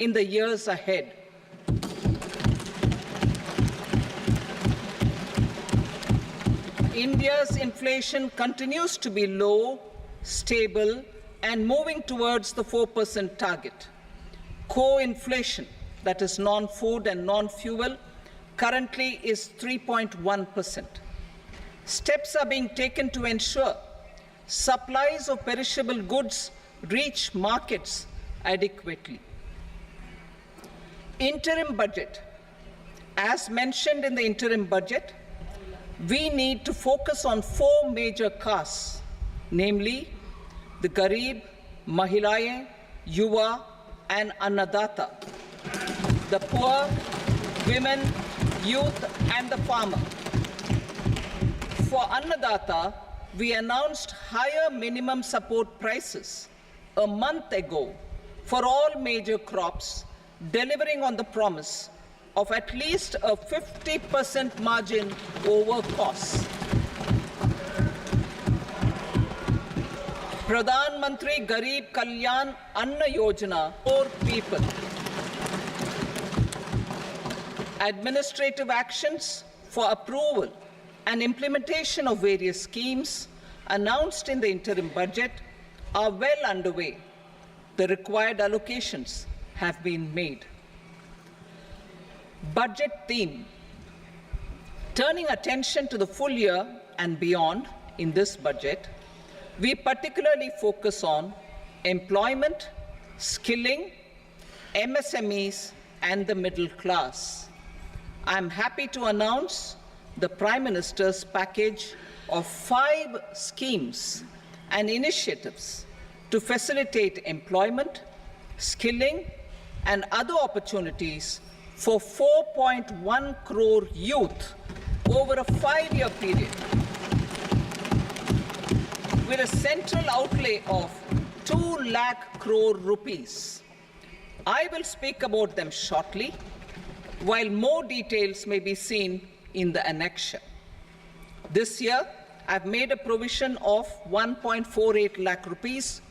in the years ahead. India's inflation continues to be low, stable, and moving towards the 4% target. Core inflation, that is non-food and non-fuel, currently is 3.1%. Steps are being taken to ensure supplies of perishable goods reach markets adequately. Interim budget. As mentioned in the interim budget, we need to focus on 4 major castes, namely the Garib, Mahilaye, Yuva, and Annadata, the poor, women, youth, and the farmer. For Annadata, we announced higher minimum support prices a month ago for all major crops, delivering on the promise of at least a 50% margin over costs. Pradhan Mantri Garib Kalyan Anna Yojana for people. Administrative actions for approval and implementation of various schemes announced in the interim budget are well underway. The required allocations have been made. Budget theme. Turning attention to the full year and beyond in this budget, we particularly focus on employment, skilling, MSMEs, and the middle class. I am happy to announce the Prime Minister's package of 5 schemes and initiatives to facilitate employment, skilling, and other opportunities for 4.1 crore youth over a 5-year period, with a central outlay of 2 lakh crore rupees. I will speak about them shortly, while more details may be seen in the annexure. This year, I've made a provision of 1.48 lakh rupees,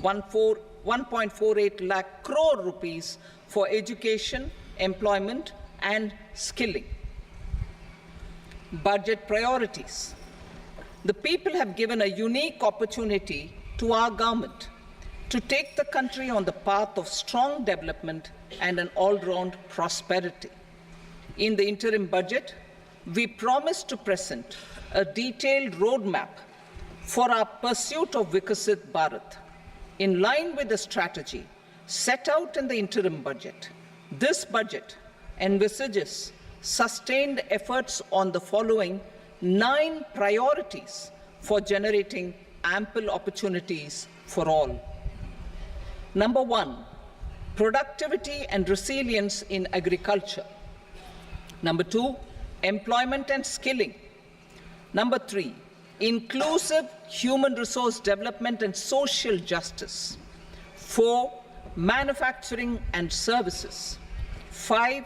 1.48 lakh crore rupees for education, employment, and skilling. Budget priorities. The people have given a unique opportunity to our government to take the country on the path of strong development and an all-round prosperity. In the interim budget, we promise to present a detailed roadmap for our pursuit of Vikasit Bharat. In line with the strategy set out in the interim budget, this budget envisages sustained efforts on the following 9 priorities for generating ample opportunities for all. Number 1, productivity and resilience in agriculture. Number 2, employment and skilling. Number 3, inclusive human resource development and social justice. 4, manufacturing and services. 5,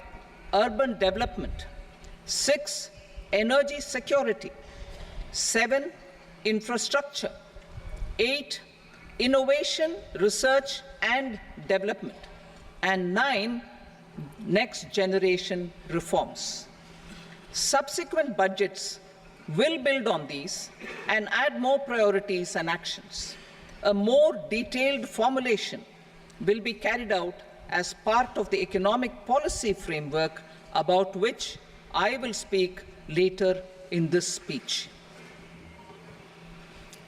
urban development. 6, energy security. 7, infrastructure. 8, innovation, research and development. And 9, next generation reforms. Subsequent budgets will build on these and add more priorities and actions. A more detailed formulation will be carried out as part of the economic policy framework, about which I will speak later in this speech.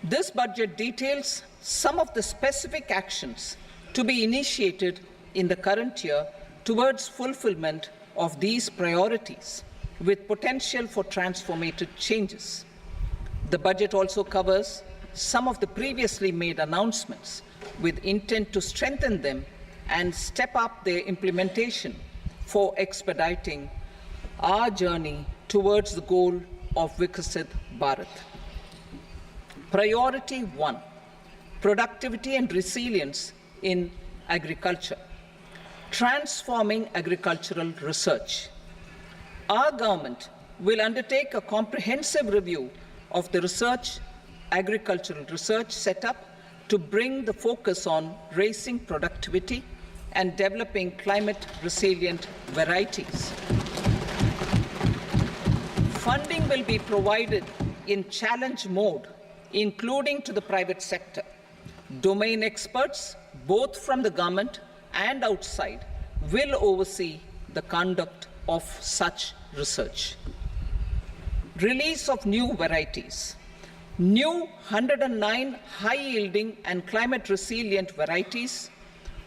This budget details some of the specific actions to be initiated in the current year towards fulfillment of these priorities, with potential for transformative changes. The budget also covers some of the previously made announcements, with intent to strengthen them and step up their implementation for expediting our journey towards the goal of Vikasit Bharat. Priority 1, productivity and resilience in agriculture. Transforming agricultural research. Our government will undertake a comprehensive review of the agricultural research setup to bring the focus on raising productivity, and developing climate-resilient varieties. Funding will be provided in challenge mode, including to the private sector. Domain experts, both from the government and outside, will oversee the conduct of such research. Release of new varieties. New 109 high-yielding and climate-resilient varieties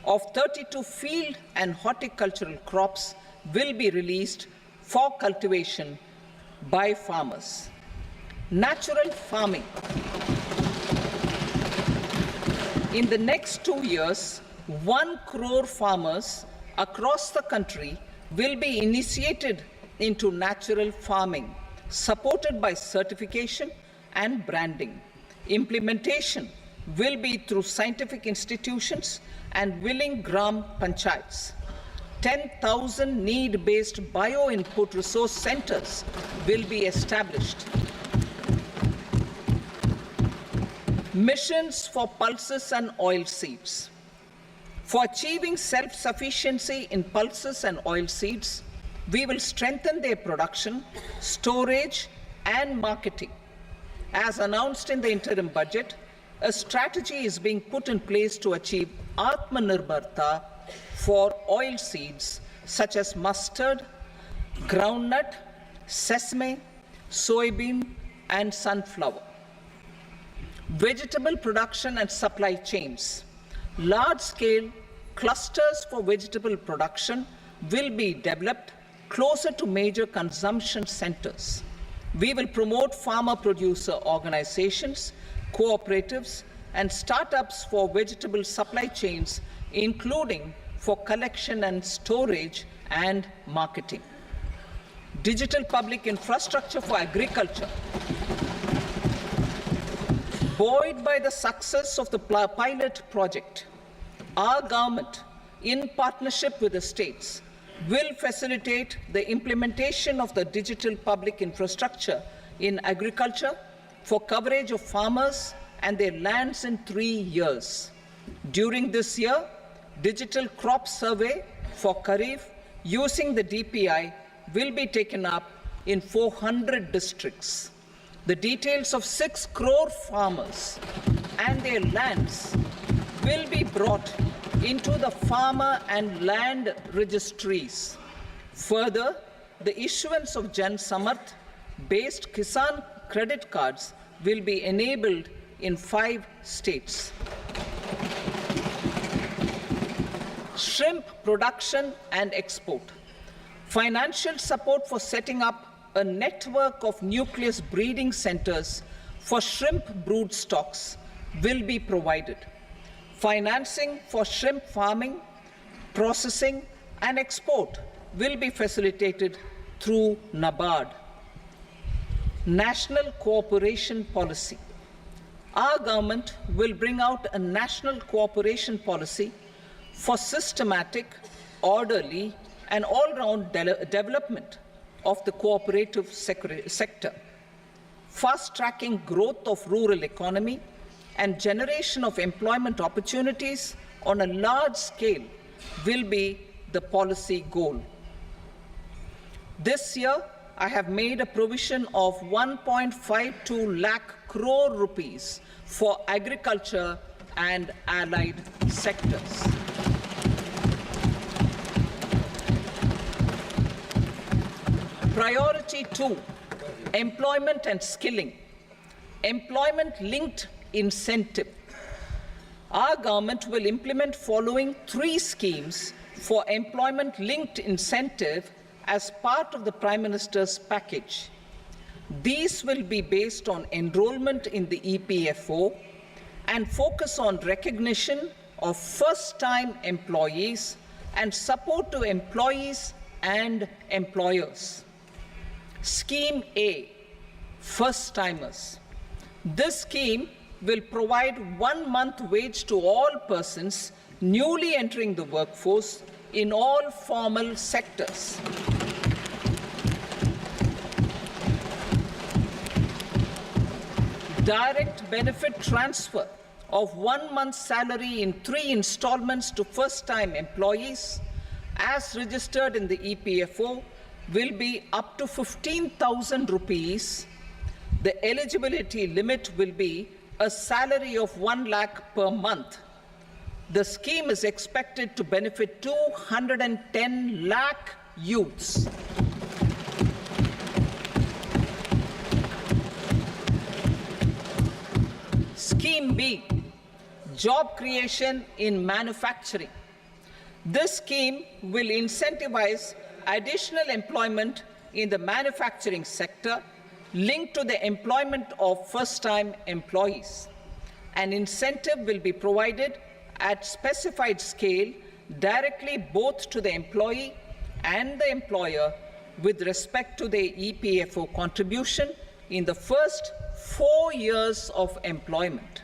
of 32 field and horticultural crops will be released for cultivation by farmers. Natural farming. In the next 2 years, 1 crore farmers across the country will be initiated into natural farming, supported by certification and branding. Implementation will be through scientific institutions and willing gram panchayats. 10,000 need-based bio-input resource centers will be established. Missions for pulses and oilseeds. For achieving self-sufficiency in pulses and oilseeds, we will strengthen their production, storage, and marketing. As announced in the interim budget, a strategy is being put in place to achieve Atmanirbharta for oilseeds such as mustard, groundnut, sesame, soybean, and sunflower. Vegetable production and supply chains. Large-scale clusters for vegetable production will be developed closer to major consumption centers. We will promote farmer-producer organizations, cooperatives, and startups for vegetable supply chains, including for collection and storage and marketing. Digital public infrastructure for agriculture. Buoyed by the success of the pilot project, our government, in partnership with the states, will facilitate the implementation of the digital public infrastructure in agriculture for coverage of farmers and their lands in 3 years. During this year, digital crop survey for Kharif using the DPI will be taken up in 400 districts. The details of 6 crore farmers and their lands will be brought into the farmer and land registries. Further, the issuance of Jan Samarth-based Kisan credit cards will be enabled in 5 states. Shrimp production and export. Financial support for setting up a network of nucleus breeding centers for shrimp brood stocks will be provided. Financing for shrimp farming, processing, and export will be facilitated through NABARD. National cooperation policy. Our government will bring out a national cooperation policy for systematic, orderly, and all-round development of the cooperative sector, fast-tracking growth of rural economy and generation of employment opportunities on a large scale will be the policy goal. This year, I have made a provision of 1.52 lakh crore rupees for agriculture and allied sectors. Priority 2, employment and skilling. Employment-linked incentive. Our government will implement following 3 schemes for employment-linked incentive as part of the Prime Minister's package. These will be based on enrollment in the EPFO and focus on recognition of first-time employees and support to employees and employers. Scheme A, first-timers. This scheme will provide 1 month wage to all persons newly entering the workforce in all formal sectors. Direct benefit transfer of 1 month's salary in 3 installments to first-time employees, as registered in the EPFO, will be up to 15,000 rupees. The eligibility limit will be a salary of 1 lakh per month. The scheme is expected to benefit 210 lakh youths. Scheme B, job creation in manufacturing. This scheme will incentivize additional employment in the manufacturing sector linked to the employment of first-time employees. An incentive will be provided at specified scale directly both to the employee and the employer with respect to the EPFO contribution in the first 4 years of employment.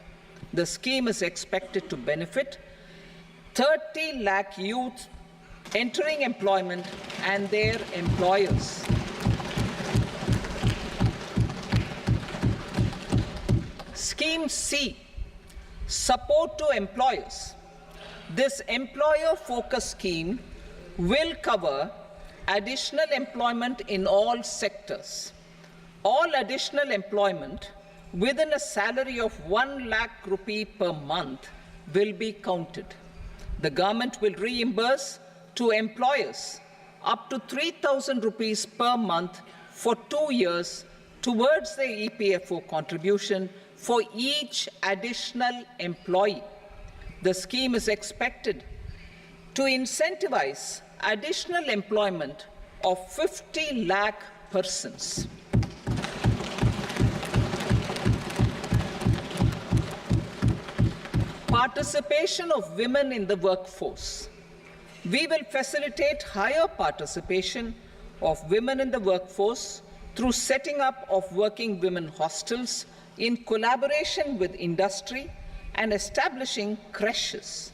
The scheme is expected to benefit 30 lakh youth entering employment and their employers. Scheme C, support to employers. This employer-focused scheme will cover additional employment in all sectors. All additional employment within a salary of 1 lakh rupee per month will be counted. The government will reimburse to employers up to 3,000 rupees per month for 2 years towards the EPFO contribution for each additional employee. The scheme is expected to incentivize additional employment of 50 lakh persons. Participation of women in the workforce. We will facilitate higher participation of women in the workforce through setting up of working women hostels in collaboration with industry and establishing creches.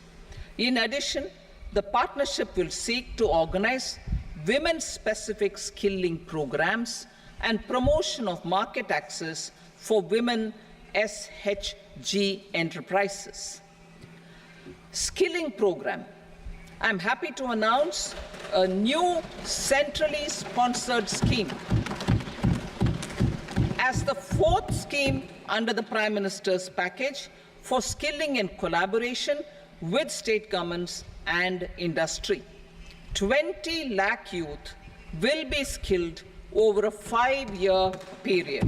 In addition, the partnership will seek to organize women-specific skilling programs and promotion of market access for women SHG enterprises. Skilling program. I'm happy to announce a new centrally sponsored scheme as the 4th scheme under the Prime Minister's package for skilling in collaboration with state governments and industry. 20 lakh youth will be skilled over a 5-year period.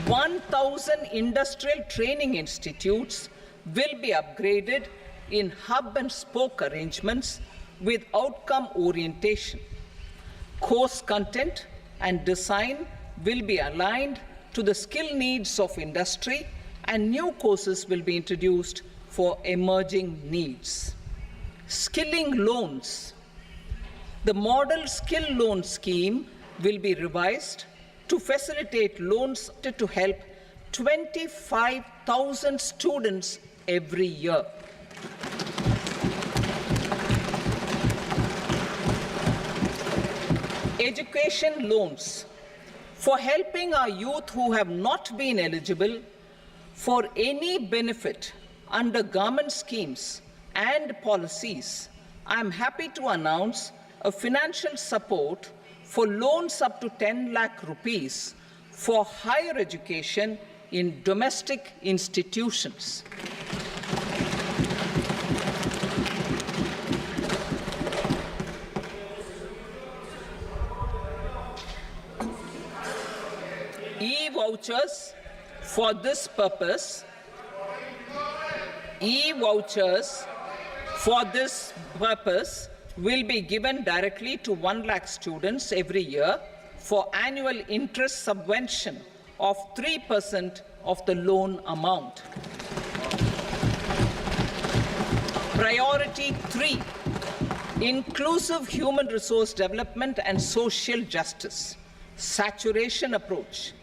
"1,000 industrial training institutes will be upgraded in hub and spoke arrangements with outcome orientation. Course content and design will be aligned to the skill needs of industry, and new courses will be introduced for emerging needs." Skilling loans. The model skill loan scheme will be revised to facilitate loans to help 25,000 students every year. Education loans. For helping our youth who have not been eligible for any benefit under government schemes and policies, I am happy to announce a financial support for loans up to 10 lakh rupees for higher education in domestic institutions. E-vouchers for this purpose. E-vouchers for this purpose will be given directly to 1 lakh students every year for annual interest subvention of 3% of the loan amount. Priority 3, inclusive human resource development and social justice, saturation approach.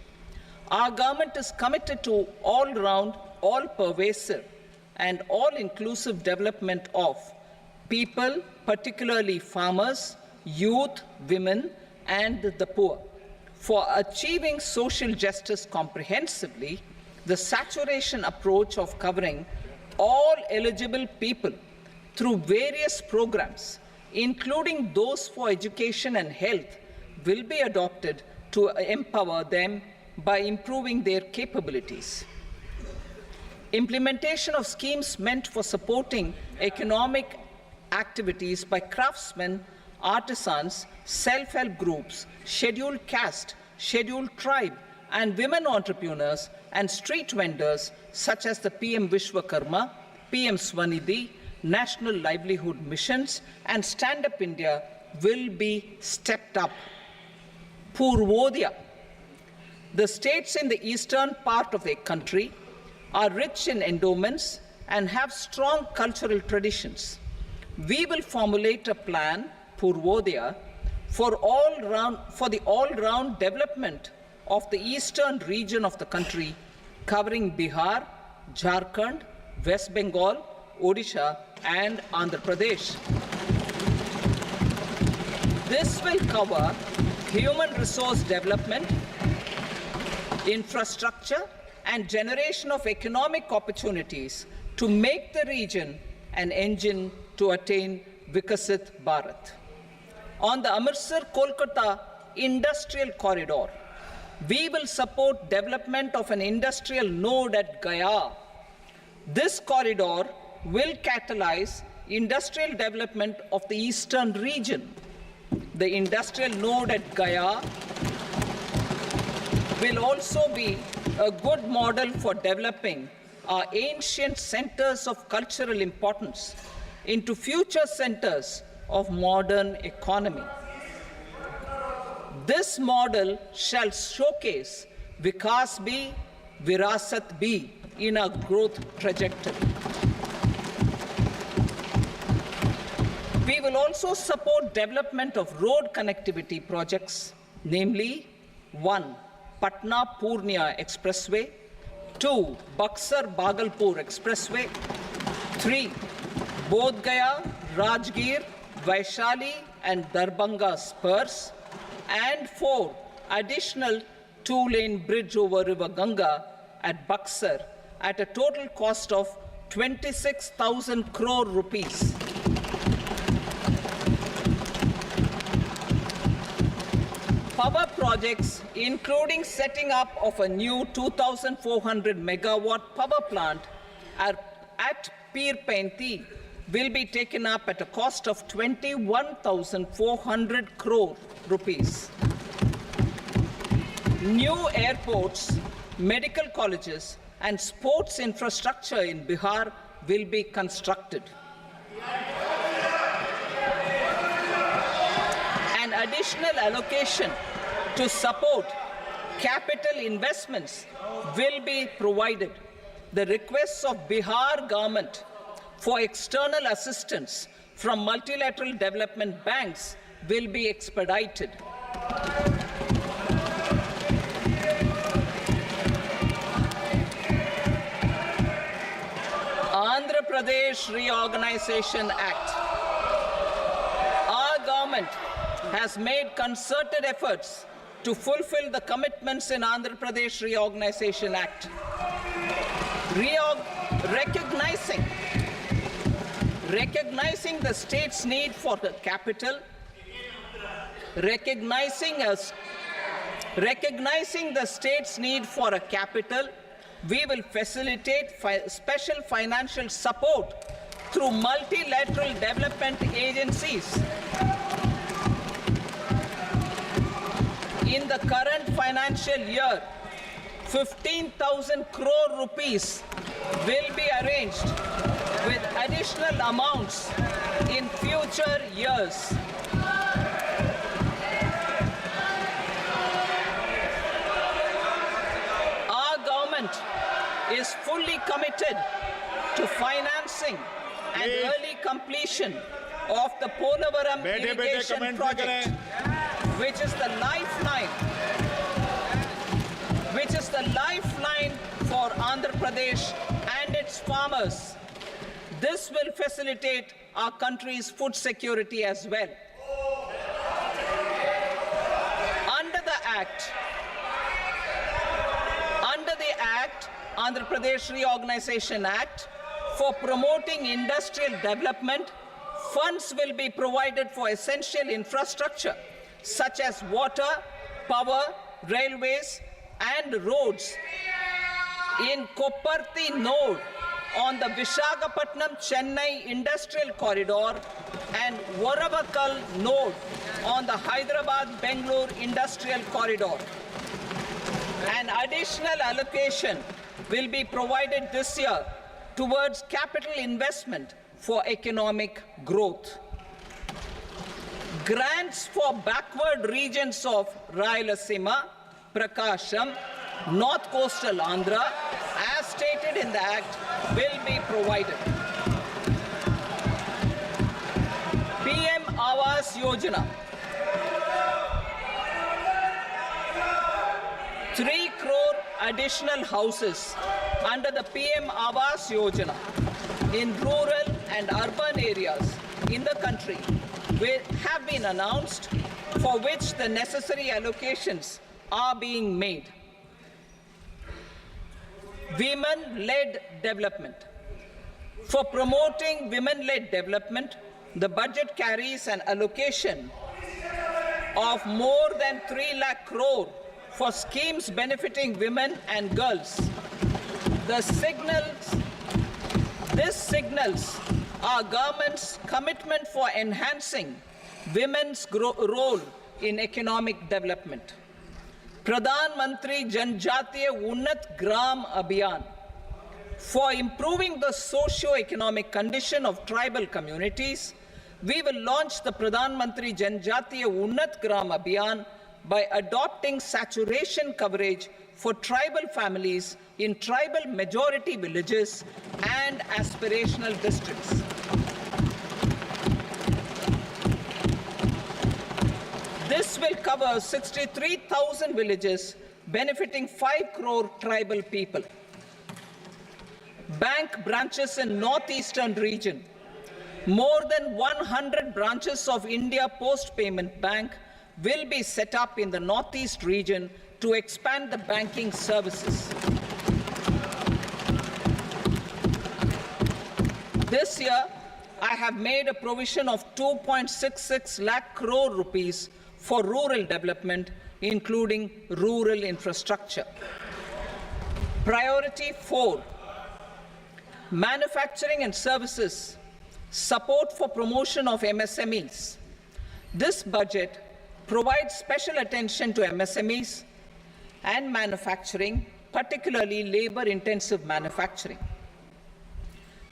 Our government is committed to all-round, all-pervasive and all-inclusive development of people, particularly farmers, youth, women, and the poor. For achieving social justice comprehensively, the saturation approach of covering all eligible people through various programs, including those for education and health, will be adopted to empower them by improving their capabilities. Implementation of schemes meant for supporting economic activities by craftsmen, artisans, self-help groups, scheduled caste, scheduled tribe, and women entrepreneurs and street vendors such as the PM Vishwakarma, PM Swanidhi, National Livelihood Missions, and Stand Up India will be stepped up. Purvodaya. The states in the eastern part of the country are rich in endowments and have strong cultural traditions. We will formulate a plan, Purvodaya, for the all-round development of the eastern region of the country, covering Bihar, Jharkhand, West Bengal, Odisha, and Andhra Pradesh. This will cover human resource development, infrastructure, and generation of economic opportunities to make the region an engine to attain Vikasit Bharat. On the Amritsar-Kolkata Industrial Corridor, we will support development of an industrial node at Gaya. This corridor will catalyze industrial development of the eastern region. The industrial node at Gaya will also be a good model for developing our ancient centers of cultural importance into future centers of modern economy. This model shall showcase Vikas B, Virasat B in our growth trajectory. We will also support development of road connectivity projects, namely 1. Patna-Purnia Expressway, 2. Buxar-Bhagalpur Expressway, 3. Bodh Gaya, Rajgir, Vaishali and Darbhanga spurs, and 4. Additional 2-lane bridge over River Ganga at Buxar at a total cost of 26,000 crore rupees. Power projects, including setting up of a new 2,400 megawatt power plant at Pir Painti, will be taken up at a cost of 21,400 crore rupees. New airports, medical colleges, and sports infrastructure in Bihar will be constructed. An additional allocation to support capital investments will be provided. The requests of Bihar government for external assistance from multilateral development banks will be expedited. Andhra Pradesh Reorganization Act. Our government has made concerted efforts to fulfill the commitments in Andhra Pradesh Reorganization Act. Recognizing the state's need for the capital, recognizing the state's need for a capital, we will facilitate special financial support through multilateral development agencies. In the current financial year, 15,000 crore rupees will be arranged with additional amounts in future years. Our government is fully committed to financing and early completion of the Polavaram irrigation project, which is the lifeline for Andhra Pradesh and its farmers. This will facilitate our country's food security as well. Under the Act, Andhra Pradesh Reorganization Act, for promoting industrial development, funds will be provided for essential infrastructure such as water, power, railways and roads in Kopparthi node on the Visakhapatnam-Chennai Industrial Corridor and Varavakal node on the Hyderabad-Bengaluru Industrial Corridor. An additional allocation will be provided this year towards capital investment for economic growth. Grants for backward regions of Rayalaseema, Prakasham, North Coastal Andhra, as stated in the Act, will be provided. PM Awas Yojana. 3 crore additional houses under the PM Awas Yojana in rural and urban areas in the country have been announced, for which the necessary allocations are being made. Women-led development. For promoting women-led development, the budget carries an allocation of more than 3 lakh crore for schemes benefiting women and girls. This signals our government's commitment for enhancing women's role in economic development. Pradhan Mantri Janjatiya Unnat Gram Abhiyan. For improving the socio-economic condition of tribal communities, we will launch the Pradhan Mantri Janjatiya Unnat Gram Abhiyan by adopting saturation coverage for tribal families in tribal majority villages and aspirational districts. This will cover 63,000 villages, benefiting 5 crore tribal people. Bank branches in northeastern region. More than 100 branches of India Post Payment Bank will be set up in the northeast region to expand the banking services. This year, I have made a provision of 2.66 lakh crore rupees for rural development, including rural infrastructure. Priority 4, manufacturing and services, support for promotion of MSMEs. This budget provides special attention to MSMEs and manufacturing, particularly labor-intensive manufacturing.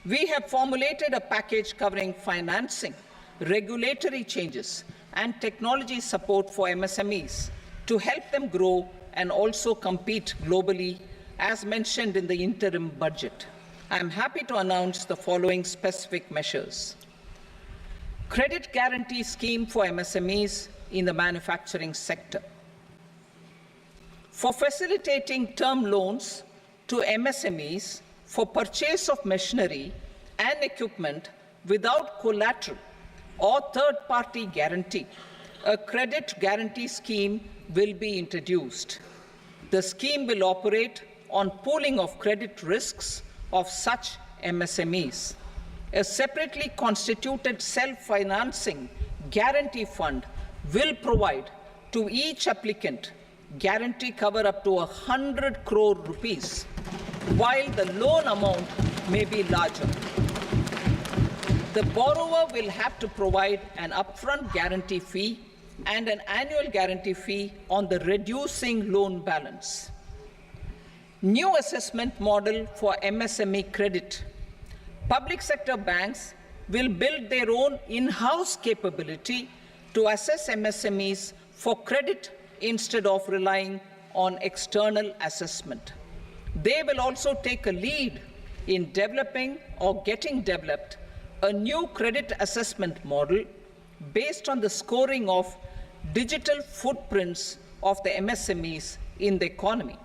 We have formulated a package covering financing, regulatory changes, and technology support for MSMEs to help them grow and also compete globally, as mentioned in the interim budget. I am happy to announce the following specific measures. Credit guarantee scheme for MSMEs in the manufacturing sector. For facilitating term loans to MSMEs for purchase of machinery and equipment without collateral or third-party guarantee, a credit guarantee scheme will be introduced. The scheme will operate on pooling of credit risks of such MSMEs. A separately constituted self-financing guarantee fund will provide to each applicant guarantee cover up to 100 crore rupees, while the loan amount may be larger. The borrower will have to provide an upfront guarantee fee and an annual guarantee fee on the reducing loan balance. New assessment model for MSME credit. Public sector banks will build their own in-house capability to assess MSMEs for credit instead of relying on external assessment. They will also take a lead in developing or getting developed a new credit assessment model based on the scoring of digital footprints of the MSMEs in the economy.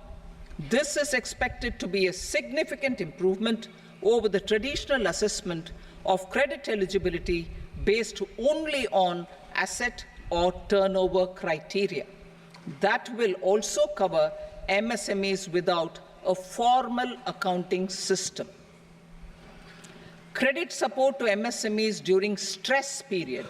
This is expected to be a significant improvement over the traditional assessment of credit eligibility based only on asset or turnover criteria. that will also cover MSMEs without a formal accounting system. Credit support to MSMEs during stress period.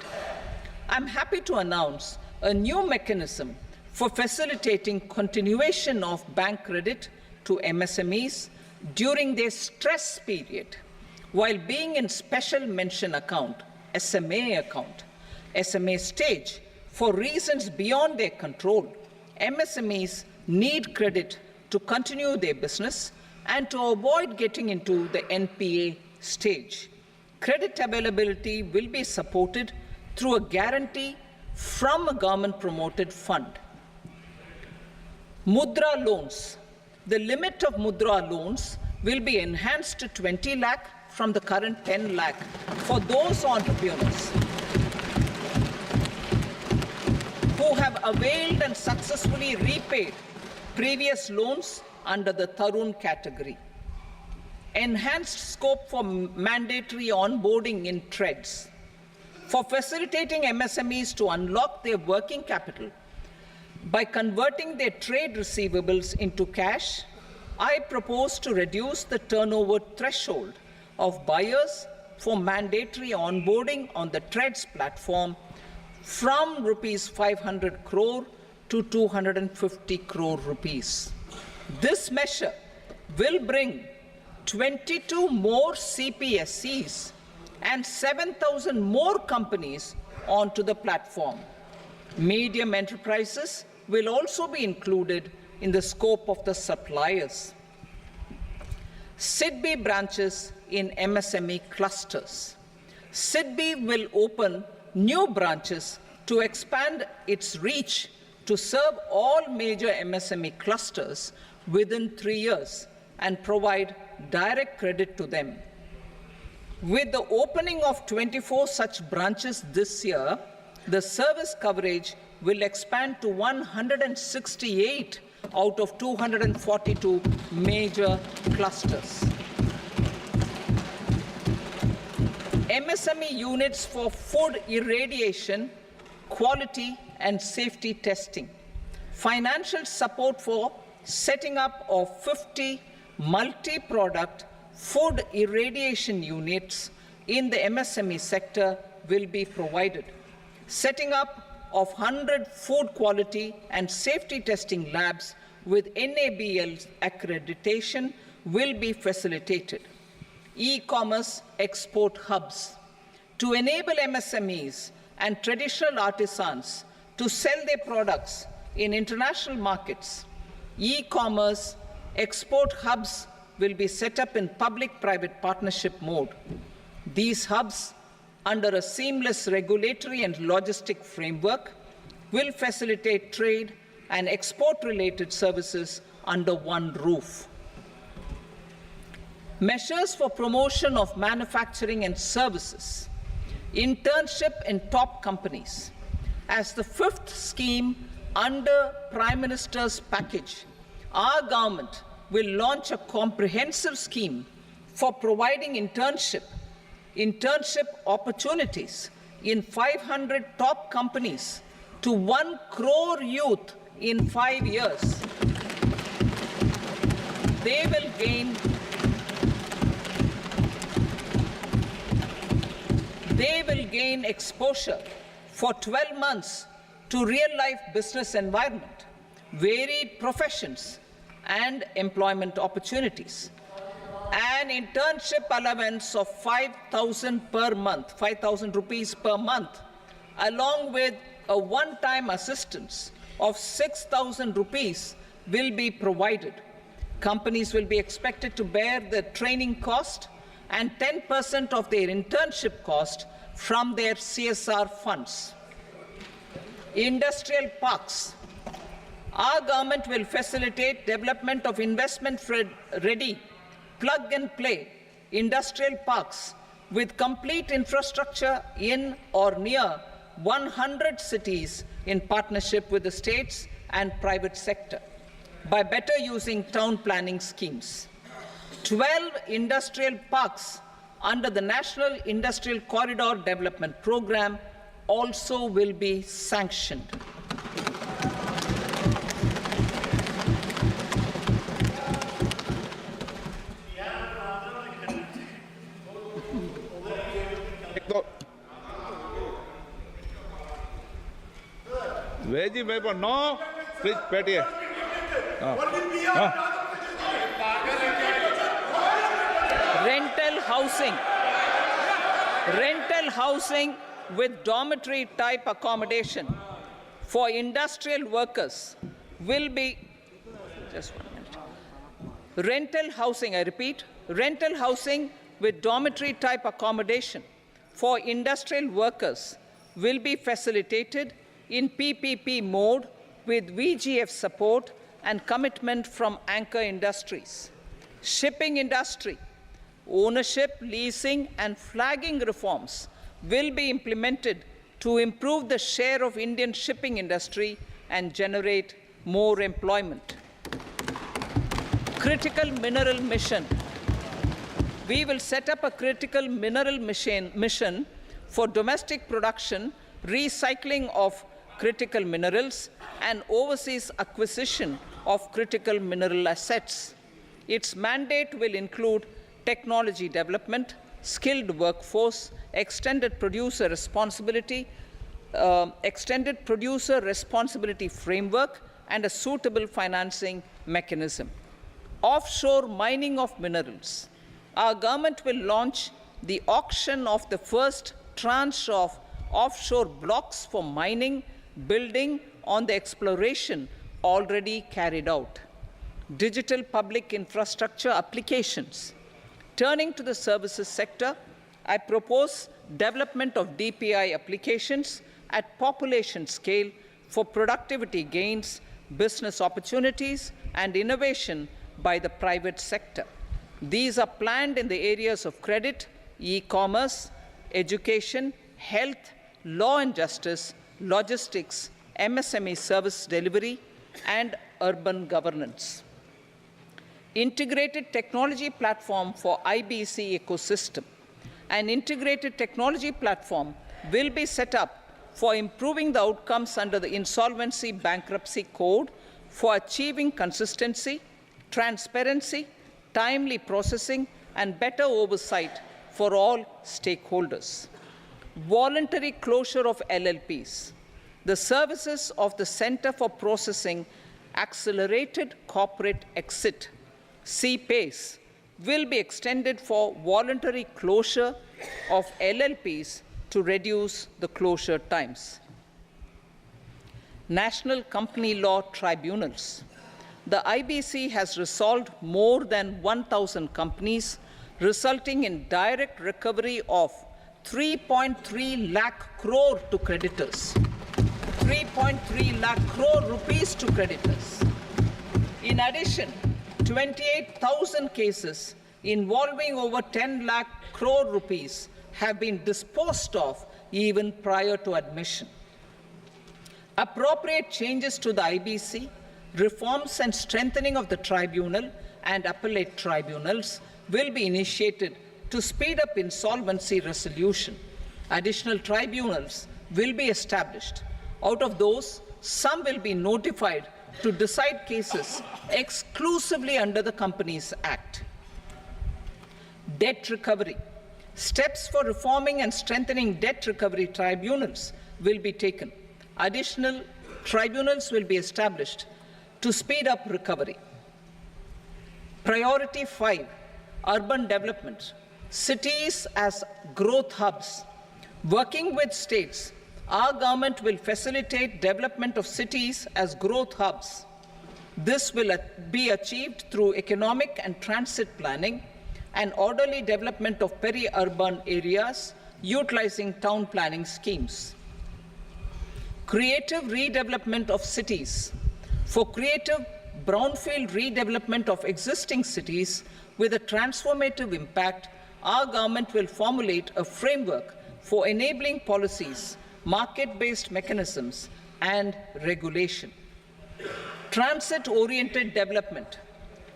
I'm happy to announce a new mechanism for facilitating continuation of bank credit to MSMEs during their stress period while being in special mention account, SMA stage. For reasons beyond their control, MSMEs need credit to continue their business and to avoid getting into the NPA stage. Credit availability will be supported through a guarantee from a government-promoted fund. Mudra loans. The limit of Mudra loans will be enhanced to 20 lakh from the current 10 lakh for those entrepreneurs who have availed and successfully repaid previous loans under the Tarun category. Enhanced scope for mandatory onboarding in trades. For facilitating MSMEs to unlock their working capital by converting their trade receivables into cash, I propose to reduce the turnover threshold of buyers for mandatory onboarding on the trades platform from rupees 500 crore to 250 crore rupees. This measure will bring 22 more CPSCs and 7,000 more companies onto the platform. Medium enterprises will also be included in the scope of the suppliers. SIDBI branches in MSME clusters. SIDBI will open new branches to expand its reach to serve all major MSME clusters within 3 years and provide direct credit to them. With the opening of 24 such branches this year, the service coverage will expand to 168 out of 242 major clusters. MSME units for food irradiation, quality and safety testing. Financial support for setting up of 50 multi-product food irradiation units in the MSME sector will be provided. Setting up of 100 food quality and safety testing labs with NABL accreditation will be facilitated. E-commerce export hubs. To enable MSMEs and traditional artisans to sell their products in international markets, e-commerce export hubs will be set up in public-private partnership mode. These hubs, under a seamless regulatory and logistic framework, will facilitate trade and export-related services under one roof. Measures for promotion of manufacturing and services. Internship in top companies. As the fifth scheme under Prime Minister's package, our government will launch a comprehensive scheme for providing internship opportunities in 500 top companies to 1 crore youth in 5 years. They will gain exposure for 12 months to real-life business environment, varied professions, and employment opportunities. An internship allowance of 5,000 per month, 5,000 rupees per month, along with a one-time assistance of 6,000 rupees will be provided. Companies will be expected to bear the training cost and 10% of their internship cost from their CSR funds. Industrial parks. Our government will facilitate development of investment-ready, plug-and-play industrial parks with complete infrastructure in or near 100 cities in partnership with the states and private sector by better using town planning schemes. 12 industrial parks under the National Industrial Corridor Development Program also will be sanctioned. Veggie paper, no. Please, Petty. Rental housing with dormitory type accommodation for industrial workers will be, just 1 minute. Rental housing, I repeat, rental housing with dormitory type accommodation for industrial workers will be facilitated in PPP mode with VGF support and commitment from anchor industries. Shipping industry, ownership, leasing and flagging reforms will be implemented to improve the share of Indian shipping industry and generate more employment. Critical mineral mission. We will set up a critical mineral mission for domestic production, recycling of critical minerals, and overseas acquisition of critical mineral assets. Its mandate will include technology development, skilled workforce, extended producer responsibility framework, and a suitable financing mechanism. Offshore mining of minerals. Our government will launch the auction of the first tranche of offshore blocks for mining, building on the exploration already carried out. Digital public infrastructure applications. Turning to the services sector, I propose development of DPI applications at population scale for productivity gains, business opportunities, and innovation by the private sector. These are planned in the areas of credit, e-commerce, education, health, law and justice, logistics, MSME service delivery, and urban governance. Integrated technology platform for IBC ecosystem. An integrated technology platform will be set up for improving the outcomes under the Insolvency Bankruptcy Code for achieving consistency, transparency, timely processing, and better oversight for all stakeholders. Voluntary closure of LLPs. The services of the Center for Processing Accelerated Corporate Exit, CPACE, will be extended for voluntary closure of LLPs to reduce the closure times. National Company Law Tribunals. The IBC has resolved more than 1,000 companies, resulting in direct recovery of 3.3 lakh crore to creditors. 3.3 lakh crore rupees to creditors. In addition, 28,000 cases involving over 10 lakh crore rupees have been disposed of even prior to admission. Appropriate changes to the IBC, reforms and strengthening of the tribunal and appellate tribunals will be initiated to speed up insolvency resolution. Additional tribunals will be established. Out of those, some will be notified to decide cases exclusively under the Companies Act. Debt recovery. Steps for reforming and strengthening debt recovery tribunals will be taken. Additional tribunals will be established to speed up recovery. Priority 5, urban development. Cities as growth hubs. Working with states, our government will facilitate development of cities as growth hubs. This will be achieved through economic and transit planning and orderly development of peri-urban areas utilizing town planning schemes. Creative redevelopment of cities. For creative brownfield redevelopment of existing cities with a transformative impact, our government will formulate a framework for enabling policies, market-based mechanisms, and regulation. Transit-oriented development.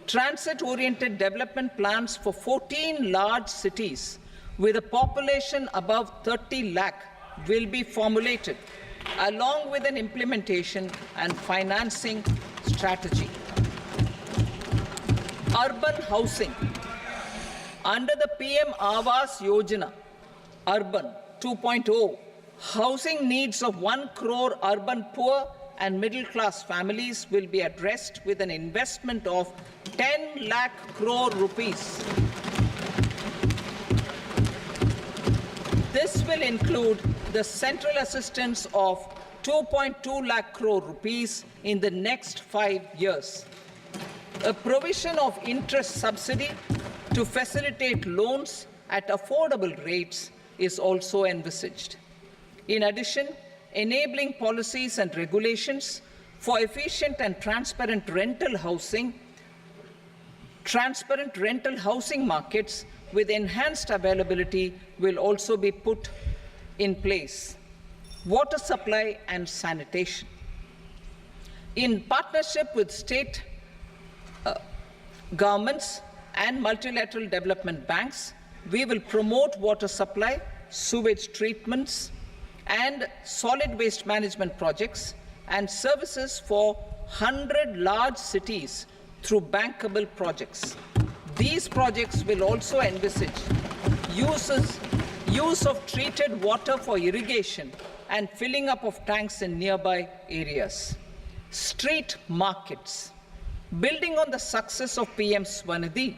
Transit-oriented development plans for 14 large cities with a population above 30 lakh will be formulated, along with an implementation and financing strategy. Urban housing. Under the PM Awas Yojana, Urban 2.0, housing needs of 1 crore urban poor and middle-class families will be addressed with an investment of 10 lakh crore rupees. This will include the central assistance of 2.2 lakh crore rupees in the next 5 years. A provision of interest subsidy to facilitate loans at affordable rates is also envisaged. In addition, enabling policies and regulations for efficient and transparent rental housing markets with enhanced availability will also be put in place. Water supply and sanitation. In partnership with state governments and multilateral development banks, we will promote water supply, sewage treatments, and solid waste management projects and services for 100 large cities through bankable projects. These projects will also envisage use of treated water for irrigation and filling up of tanks in nearby areas. Street markets. Building on the success of PM Swanidhi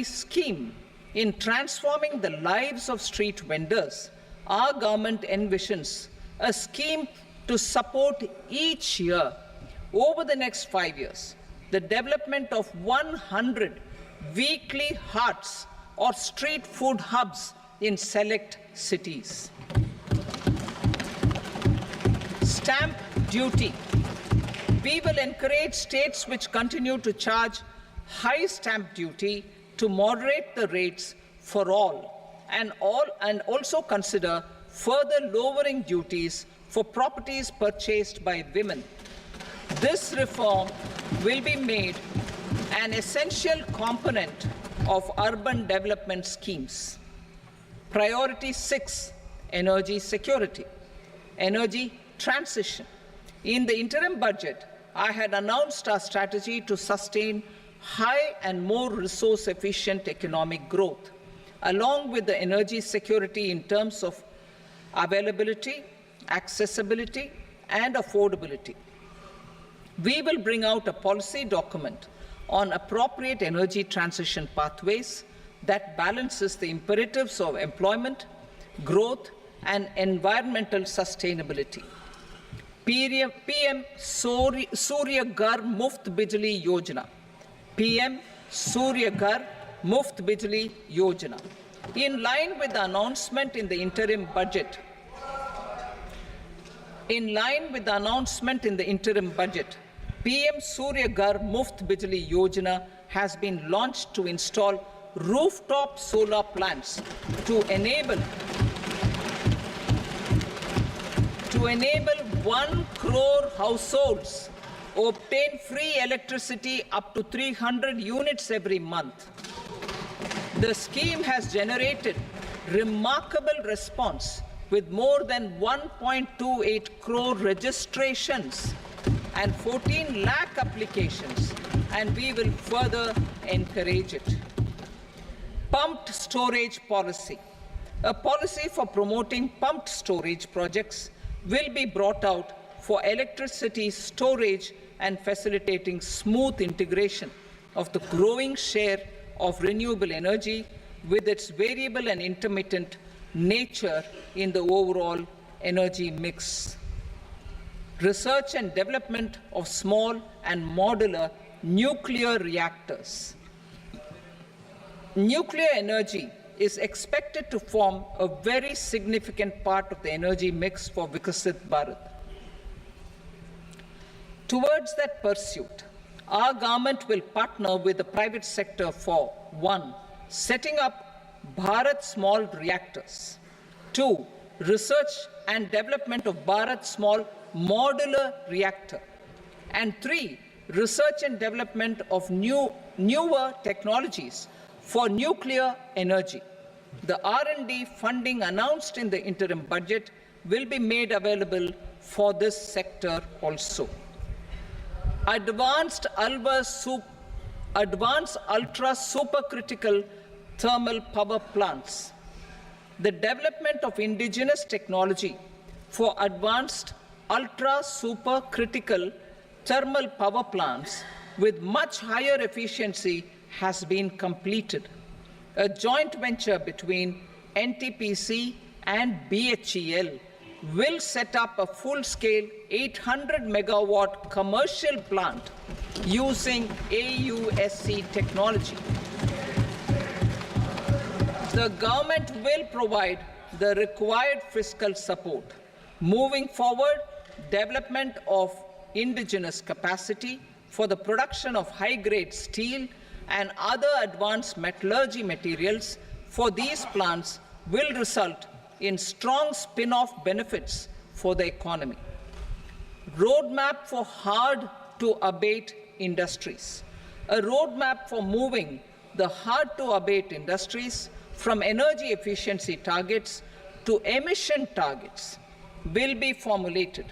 scheme in transforming the lives of street vendors, our government envisions a scheme to support each year over the next 5 years the development of 100 weekly hearts or street food hubs in select cities. Stamp duty. We will encourage states which continue to charge high stamp duty to moderate the rates for all and also consider further lowering duties for properties purchased by women. This reform will be made an essential component of urban development schemes. Priority 6, energy security, energy transition. In the interim budget, I had announced our strategy to sustain high and more resource-efficient economic growth, along with the energy security in terms of availability, accessibility, and affordability. We will bring out a policy document on appropriate energy transition pathways that balances the imperatives of employment, growth, and environmental sustainability. PM Surya Ghar Muft Bijli Yojana. PM Surya Ghar Muft Bijli Yojana. In line with the announcement in the interim budget, PM Surya Ghar Muft Bijli Yojana has been launched to install rooftop solar plants to enable 1 crore households obtain free electricity up to 300 units every month. The scheme has generated remarkable response with more than 1.28 crore registrations and 14 lakh applications, and we will further encourage it. Pumped storage policy. A policy for promoting pumped storage projects will be brought out for electricity storage and facilitating smooth integration of the growing share of renewable energy with its variable and intermittent nature in the overall energy mix. Research and development of small and modular nuclear reactors. Nuclear energy is expected to form a very significant part of the energy mix for Vikasit Bharat. Towards that pursuit, our government will partner with the private sector for 1. Setting up Bharat Small Reactors, 2. Research and development of Bharat Small Modular Reactor, and 3. Research and development of newer technologies for nuclear energy. The R&D funding announced in the interim budget will be made available for this sector also. Advanced ultra supercritical thermal power plants. The development of indigenous technology for advanced ultra supercritical thermal power plants with much higher efficiency has been completed. A joint venture between NTPC and BHEL will set up a full-scale 800 megawatt commercial plant using AUSC technology. The government will provide the required fiscal support. Moving forward, development of indigenous capacity for the production of high-grade steel and other advanced metallurgy materials for these plants will result in strong spin-off benefits for the economy. Roadmap for hard-to-abate industries. A roadmap for moving the hard-to-abate industries from energy efficiency targets to emission targets will be formulated.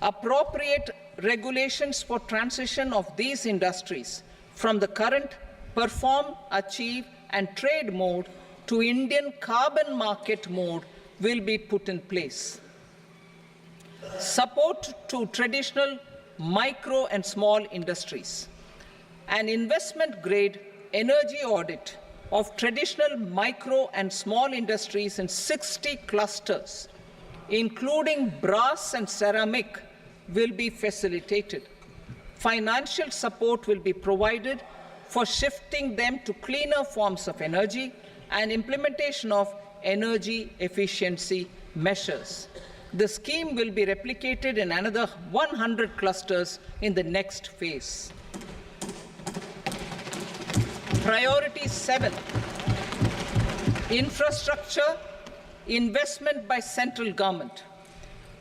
Appropriate regulations for transition of these industries from the current perform, achieve, and trade mode to Indian carbon market mode will be put in place. Support to traditional micro and small industries. An investment-grade energy audit of traditional micro and small industries in 60 clusters, including brass and ceramic, will be facilitated. Financial support will be provided for shifting them to cleaner forms of energy and implementation of energy efficiency measures. The scheme will be replicated in another 100 clusters in the next phase. Priority 7, infrastructure investment by central government.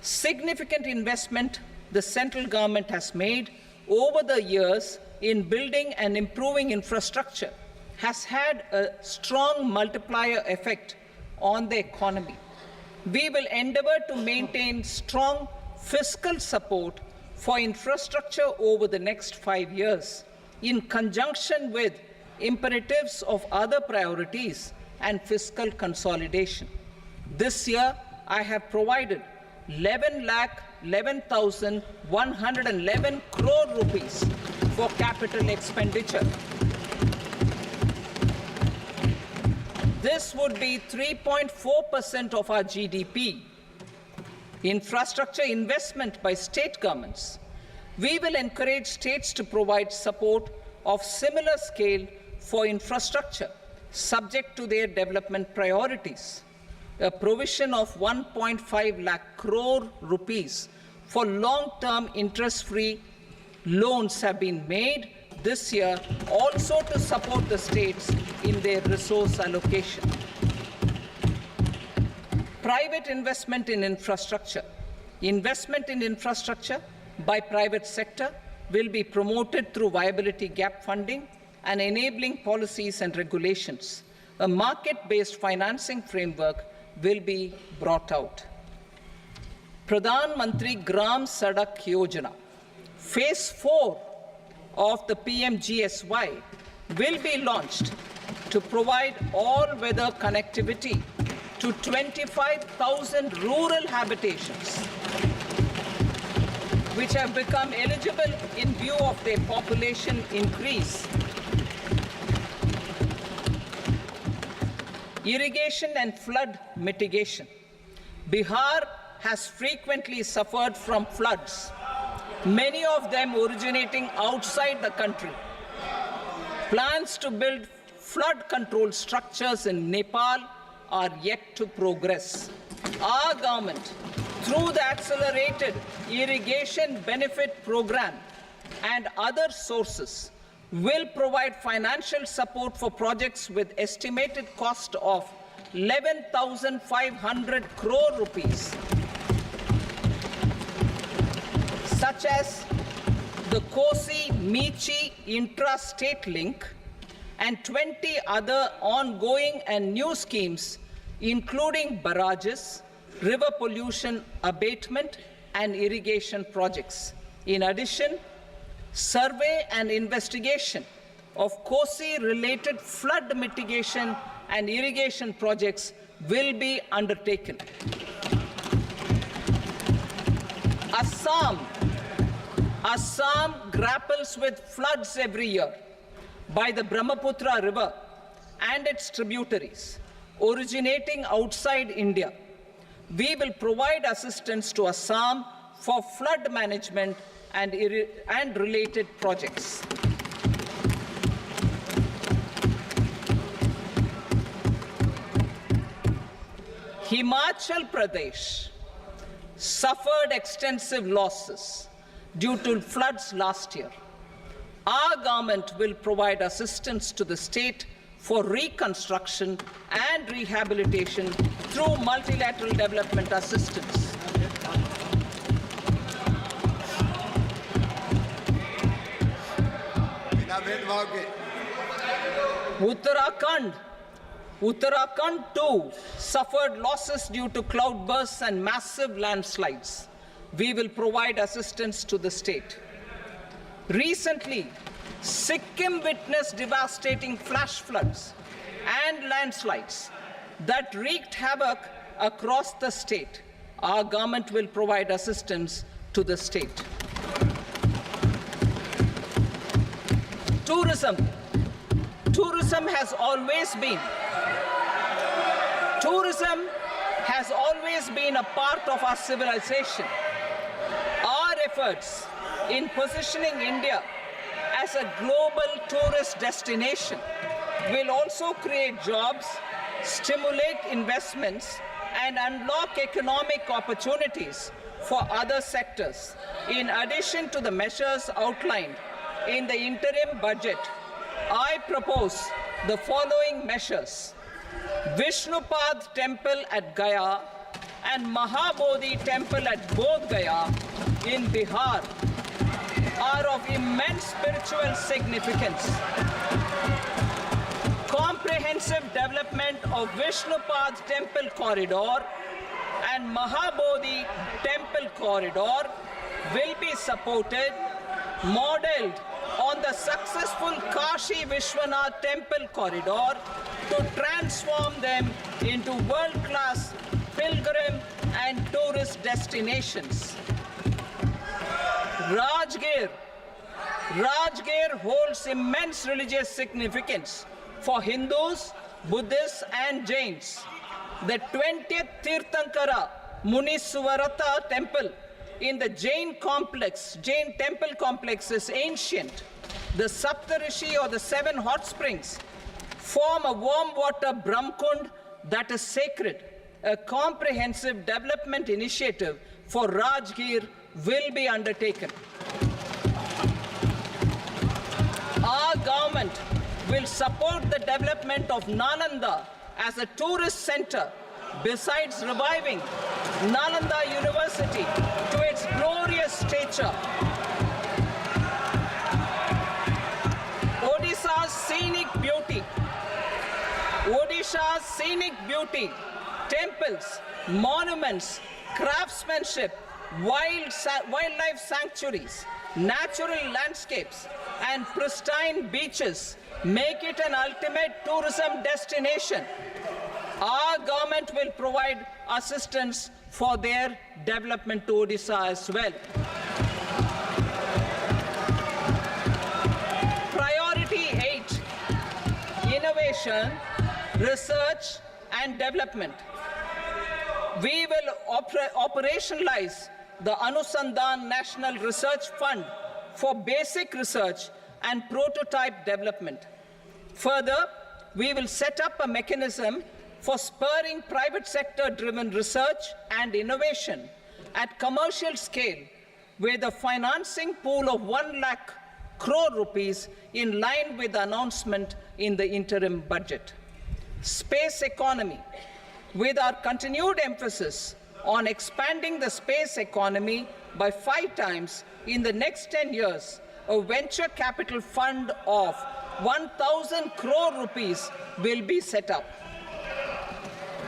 Significant investment the central government has made over the years in building and improving infrastructure has had a strong multiplier effect on the economy. We will endeavor to maintain strong fiscal support for infrastructure over the next 5 years in conjunction with imperatives of other priorities and fiscal consolidation. This year, I have provided 11,11,111 crore rupees for capital expenditure. This would be 3.4% of our GDP. Infrastructure investment by state governments. We will encourage states to provide support of similar scale for infrastructure, subject to their development priorities. A provision of 1.5 lakh crore rupees for long-term interest-free loans have been made this year also to support the states in their resource allocation. Private investment in infrastructure. Investment in infrastructure by private sector will be promoted through viability gap funding and enabling policies and regulations. A market-based financing framework will be brought out. Pradhan Mantri Gram Sadak Yojana, Phase 4 of the PMGSY will be launched to provide all-weather connectivity to 25,000 rural habitations, which have become eligible in view of their population increase. Irrigation and flood mitigation. Bihar has frequently suffered from floods, many of them originating outside the country. Plans to build flood control structures in Nepal are yet to progress. Our government, through the Accelerated Irrigation Benefit Program and other sources, will provide financial support for projects with estimated cost of 11,500 crore rupees, such as the Kosi-Michi intra-state link and 20 other ongoing and new schemes, including barrages, river pollution abatement, and irrigation projects. In addition, survey and investigation of Kosi-related flood mitigation and irrigation projects will be undertaken. Assam grapples with floods every year by the Brahmaputra River and its tributaries originating outside India. We will provide assistance to Assam for flood management and related projects. Himachal Pradesh suffered extensive losses due to floods last year. Our government will provide assistance to the state for reconstruction and rehabilitation through multilateral development assistance. Uttarakhand too suffered losses due to cloudbursts and massive landslides. We will provide assistance to the state. Recently, Sikkim witnessed devastating flash floods and landslides that wreaked havoc across the state. Our government will provide assistance to the state. Tourism has always been a part of our civilization. Our efforts in positioning India as a global tourist destination will also create jobs, stimulate investments, and unlock economic opportunities for other sectors. In addition to the measures outlined in the interim budget, I propose the following measures. Vishnupad Temple at Gaya and Mahabodhi Temple at Bodh Gaya in Bihar are of immense spiritual significance. Comprehensive development of Vishnupad Temple Corridor and Mahabodhi Temple Corridor will be supported, modeled on the successful Kashi Vishwanath Temple Corridor to transform them into world-class pilgrim and tourist destinations. Rajgir holds immense religious significance for Hindus, Buddhists, and Jains. The 20th Tirthankara Muniswarata Temple in the Jain temple complex is ancient. The Saptarishi, or the 7 hot springs, form a warm water Brahmkund that is sacred. A comprehensive development initiative for Rajgir will be undertaken. Our government will support the development of Nalanda as a tourist center, besides reviving Nalanda University to its glorious stature. Odisha's scenic beauty, temples, monuments, craftsmanship, wildlife sanctuaries, natural landscapes, and pristine beaches make it an ultimate tourism destination. Our government will provide assistance for their development to Odisha as well. Priority 8, innovation, research, and development. We will operationalize the Anusandhan National Research Fund for basic research and prototype development. Further, we will set up a mechanism for spurring private sector-driven research and innovation at commercial scale, with a financing pool of 1 lakh crore rupees in line with the announcement in the interim budget. Space economy. With our continued emphasis on expanding the space economy by 5 times in the next 10 years, a venture capital fund of 1,000 crore rupees will be set up.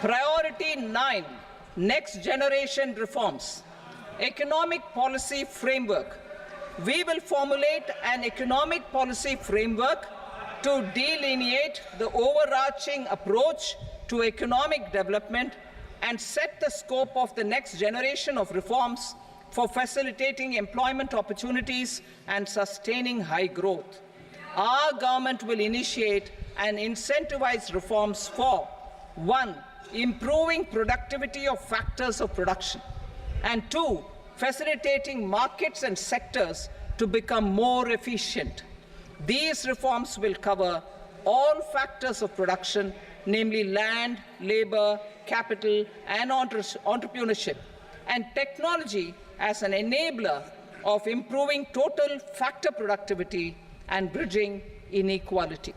Priority 9, next generation reforms. Economic policy framework. We will formulate an economic policy framework to delineate the overarching approach to economic development and set the scope of the next generation of reforms for facilitating employment opportunities and sustaining high growth. Our government will initiate and incentivize reforms for 1. Improving productivity of factors of production, and 2. Facilitating markets and sectors to become more efficient. These reforms will cover all factors of production, namely land, labor, capital, and entrepreneurship, and technology as an enabler of improving total factor productivity and bridging inequality.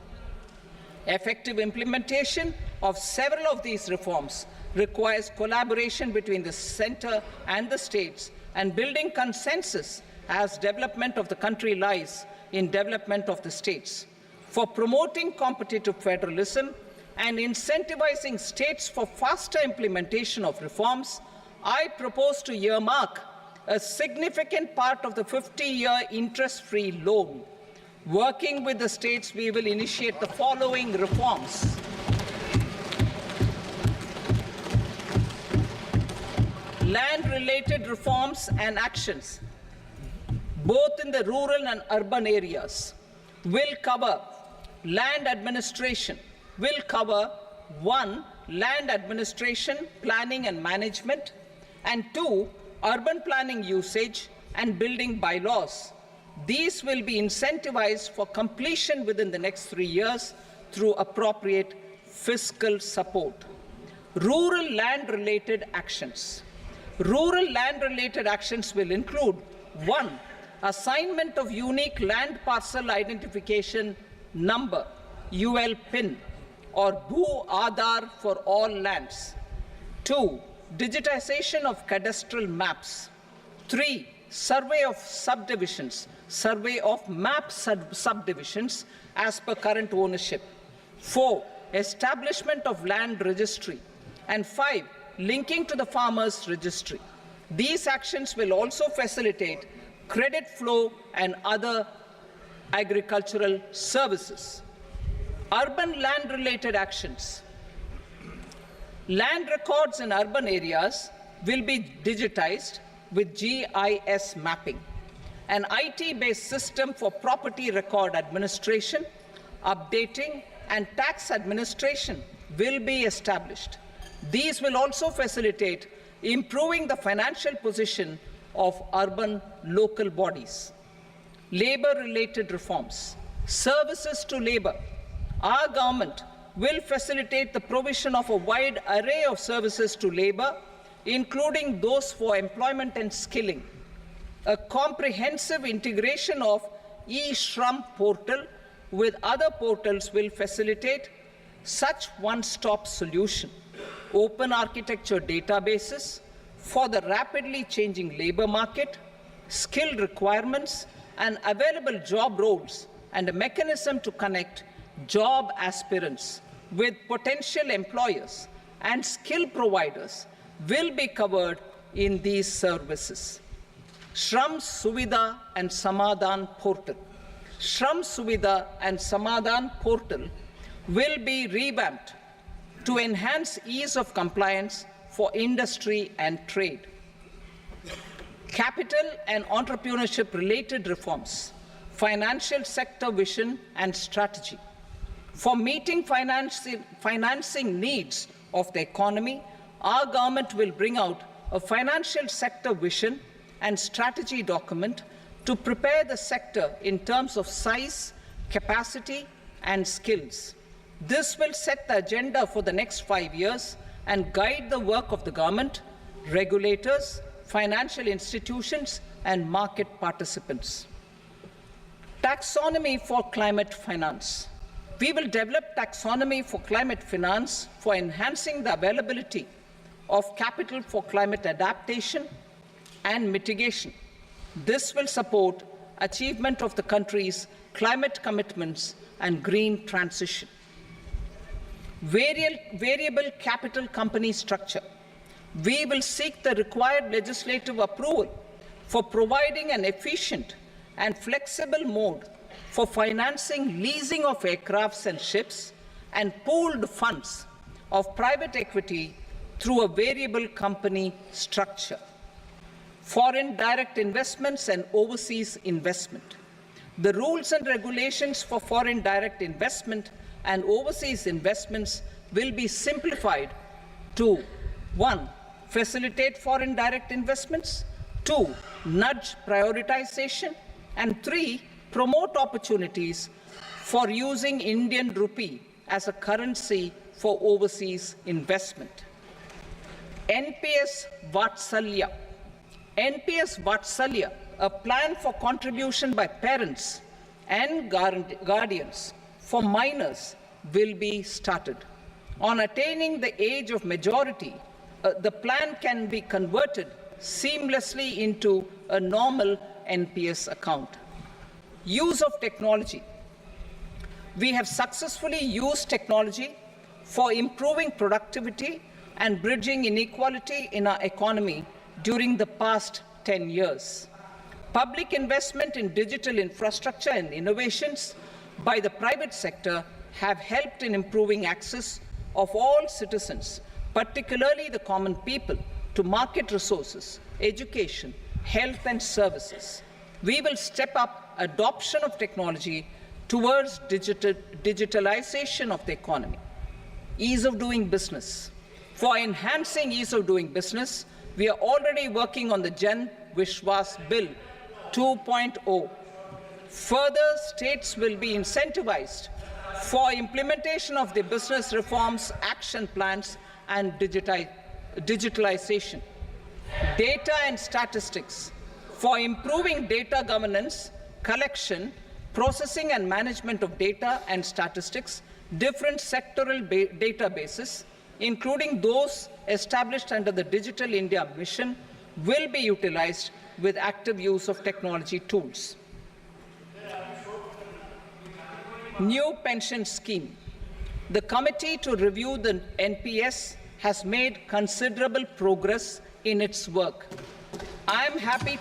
Effective implementation of several of these reforms requires collaboration between the centre and the states, and building consensus as development of the country lies in development of the states. For promoting competitive federalism and incentivizing states for faster implementation of reforms, I propose to earmark a significant part of the 50-year interest-free loan. Working with the states, we will initiate the following reforms. Land-related reforms and actions, both in the rural and urban areas, will cover land administration, will cover 1. Land administration, planning and management, and 2. Urban planning usage and building bylaws. These will be incentivized for completion within the next 3 years through appropriate fiscal support. Rural land-related actions. Rural land-related actions will include 1. Assignment of unique land parcel identification number, UL PIN, or Bhu Aadhaar for all lands. 2. Digitization of cadastral maps. 3. Survey of subdivisions, survey of map subdivisions as per current ownership. 4. Establishment of land registry. And 5. Linking to the farmers registry. These actions will also facilitate credit flow and other agricultural services. Urban land-related actions. Land records in urban areas will be digitized with GIS mapping. An IT-based system for property record administration, updating, and tax administration will be established. These will also facilitate improving the financial position of urban local bodies. Labor-related reforms. Services to labor. Our government will facilitate the provision of a wide array of services to labor, including those for employment and skilling. A comprehensive integration of e-Shram portal with other portals will facilitate such one-stop solution. Open architecture databases for the rapidly changing labor market, skill requirements, and available job roles, and a mechanism to connect job aspirants with potential employers and skill providers will be covered in these services. Shram Suvidha and Samadhan portal. Shram Suvidha and Samadhan portal will be revamped to enhance ease of compliance for industry and trade. Capital and entrepreneurship related reforms, financial sector vision and strategy. For meeting financing needs of the economy, our government will bring out a financial sector vision and strategy document to prepare the sector in terms of size, capacity, and skills. This will set the agenda for the next 5 years and guide the work of the government, regulators, financial institutions, and market participants. Taxonomy for climate finance. We will develop taxonomy for climate finance for enhancing the availability of capital for climate adaptation and mitigation. This will support achievement of the country's climate commitments and green transition. Variable capital company structure. We will seek the required legislative approval for providing an efficient and flexible mode for financing leasing of aircrafts and ships and pooled funds of private equity through a variable company structure. foreign direct investments and overseas investment. The rules and regulations for foreign direct investment and overseas investments will be simplified to 1. Facilitate foreign direct investments, 2. Nudge prioritization, and 3. Promote opportunities for using Indian rupee as a currency for overseas investment. NPS Vatsalya. NPS Vatsalya, a plan for contribution by parents and guardians for minors, will be started. On attaining the age of majority, the plan can be converted seamlessly into a normal NPS account. Use of technology. We have successfully used technology for improving productivity and bridging inequality in our economy during the past 10 years. Public investment in digital infrastructure and innovations by the private sector have helped in improving access of all citizens, particularly the common people, to market resources, education, health and services. We will step up adoption of technology towards digitalization of the economy. Ease of doing business. For enhancing ease of doing business, we are already working on the Jan Vishwas Bill 2.0. Further, states will be incentivized for implementation of the business reforms, action plans, and digitalization. Data and statistics. For improving data governance, collection, processing and management of data and statistics, different sectoral databases, including those established under the Digital India Mission, will be utilized with active use of technology tools. New pension scheme. The committee to review the NPS has made considerable progress in its work. I am happy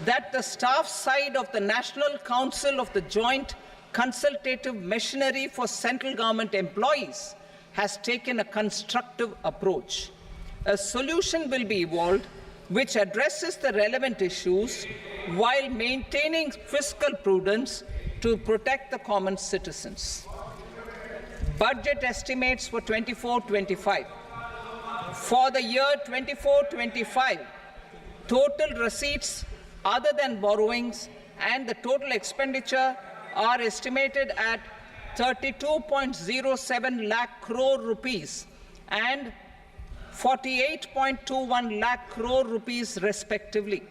that the staff side of the National Council of the Joint Consultative Machinery for Central Government Employees has taken a constructive approach. A solution will be evolved which addresses the relevant issues while maintaining fiscal prudence to protect the common citizens. Budget estimates for 24-25. For the year 24-25, total receipts other than borrowings and the total expenditure are estimated at 32.07 lakh crore rupees and 48.21 lakh crore rupees respectively.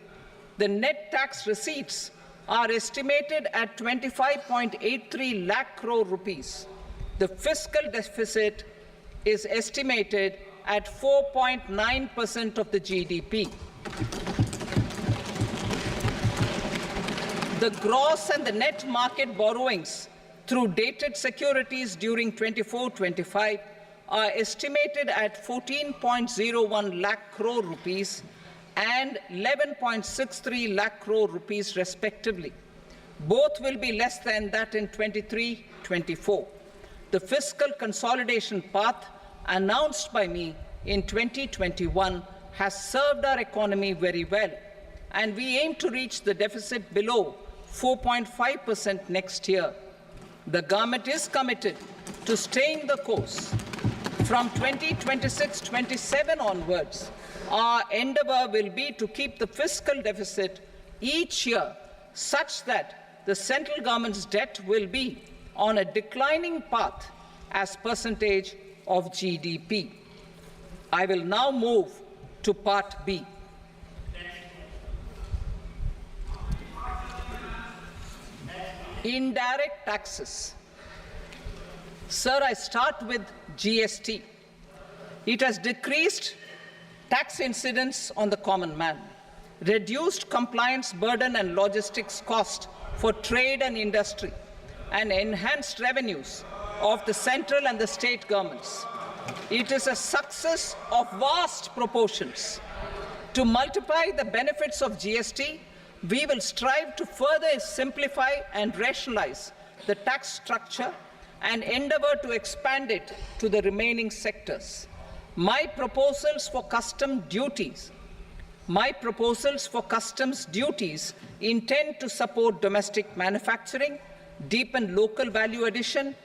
The net tax receipts are estimated at 25.83 lakh crore rupees. The fiscal deficit is estimated at 4.9% of the GDP. The gross and the net market borrowings through dated securities during 24-25 are estimated at 14.01 lakh crore rupees and 11.63 lakh crore rupees respectively. Both will be less than that in 23-24. The fiscal consolidation path announced by me in 2021 has served our economy very well, and we aim to reach the deficit below 4.5% next year. The government is committed to staying the course. From 2026-27 onwards, our endeavor will be to keep the fiscal deficit each year such that the central government's debt will be on a declining path as percentage of GDP. I will now move to Part B. Indirect taxes. Sir, I start with GST. It has decreased tax incidence on the common man, reduced compliance burden and logistics cost for trade and industry, and enhanced revenues of the central and the state governments. It is a success of vast proportions. To multiply the benefits of GST, we will strive to further simplify and rationalize the tax structure and endeavour to expand it to the remaining sectors. My proposals for customs duties intend to support domestic manufacturing, deepen local value addition,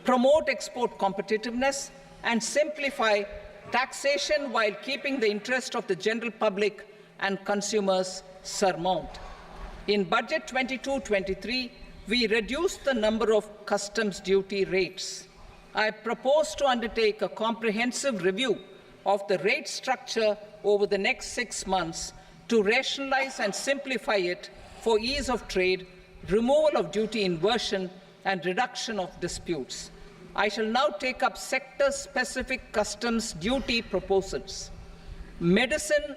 promote export competitiveness, and simplify taxation while keeping the interest of the general public and consumers surmount. In Budget 22-23, we reduced the number of customs duty rates. I propose to undertake a comprehensive review of the rate structure over the next 6 months to rationalize and simplify it for ease of trade, removal of duty inversion, and reduction of disputes. I shall now take up sector-specific customs duty proposals. Medicine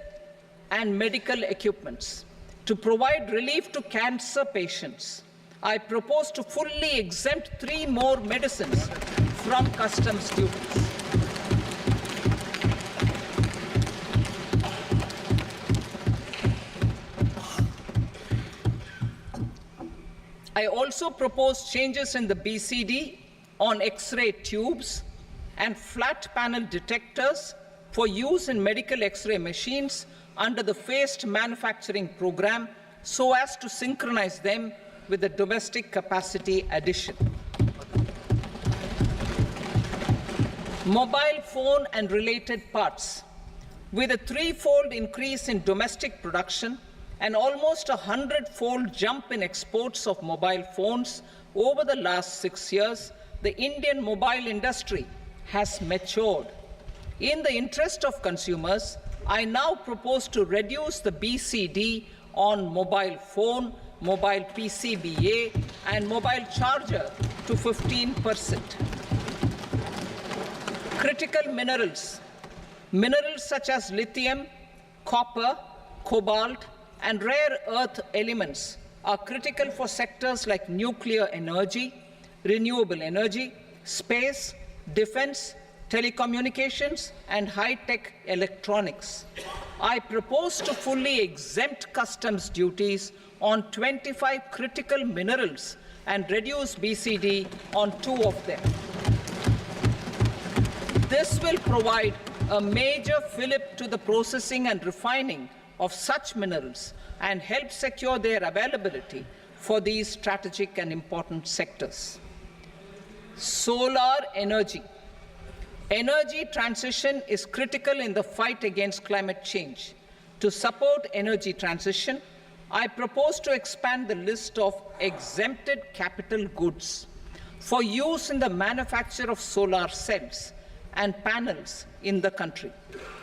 and medical equipments. To provide relief to cancer patients, I propose to fully exempt 3 more medicines from customs duties. I also propose changes in the BCD on X-ray tubes and flat panel detectors for use in medical X-ray machines under the phased manufacturing program so as to synchronize them with the domestic capacity addition. Mobile phone and related parts. With a 3-fold increase in domestic production and almost a 100-fold jump in exports of mobile phones over the last 6 years, the Indian mobile industry has matured. In the interest of consumers, I now propose to reduce the BCD on mobile phone, mobile PCBA, and mobile charger to 15%. Critical minerals. Minerals such as lithium, copper, cobalt, and rare earth elements are critical for sectors like nuclear energy, renewable energy, space, defense, telecommunications, and high-tech electronics. I propose to fully exempt customs duties on 25 critical minerals and reduce BCD on 2 of them. This will provide a major fillip to the processing and refining of such minerals and help secure their availability for these strategic and important sectors. Solar energy. Energy transition is critical in the fight against climate change. To support energy transition, I propose to expand the list of exempted capital goods for use in the manufacture of solar cells and panels in the country.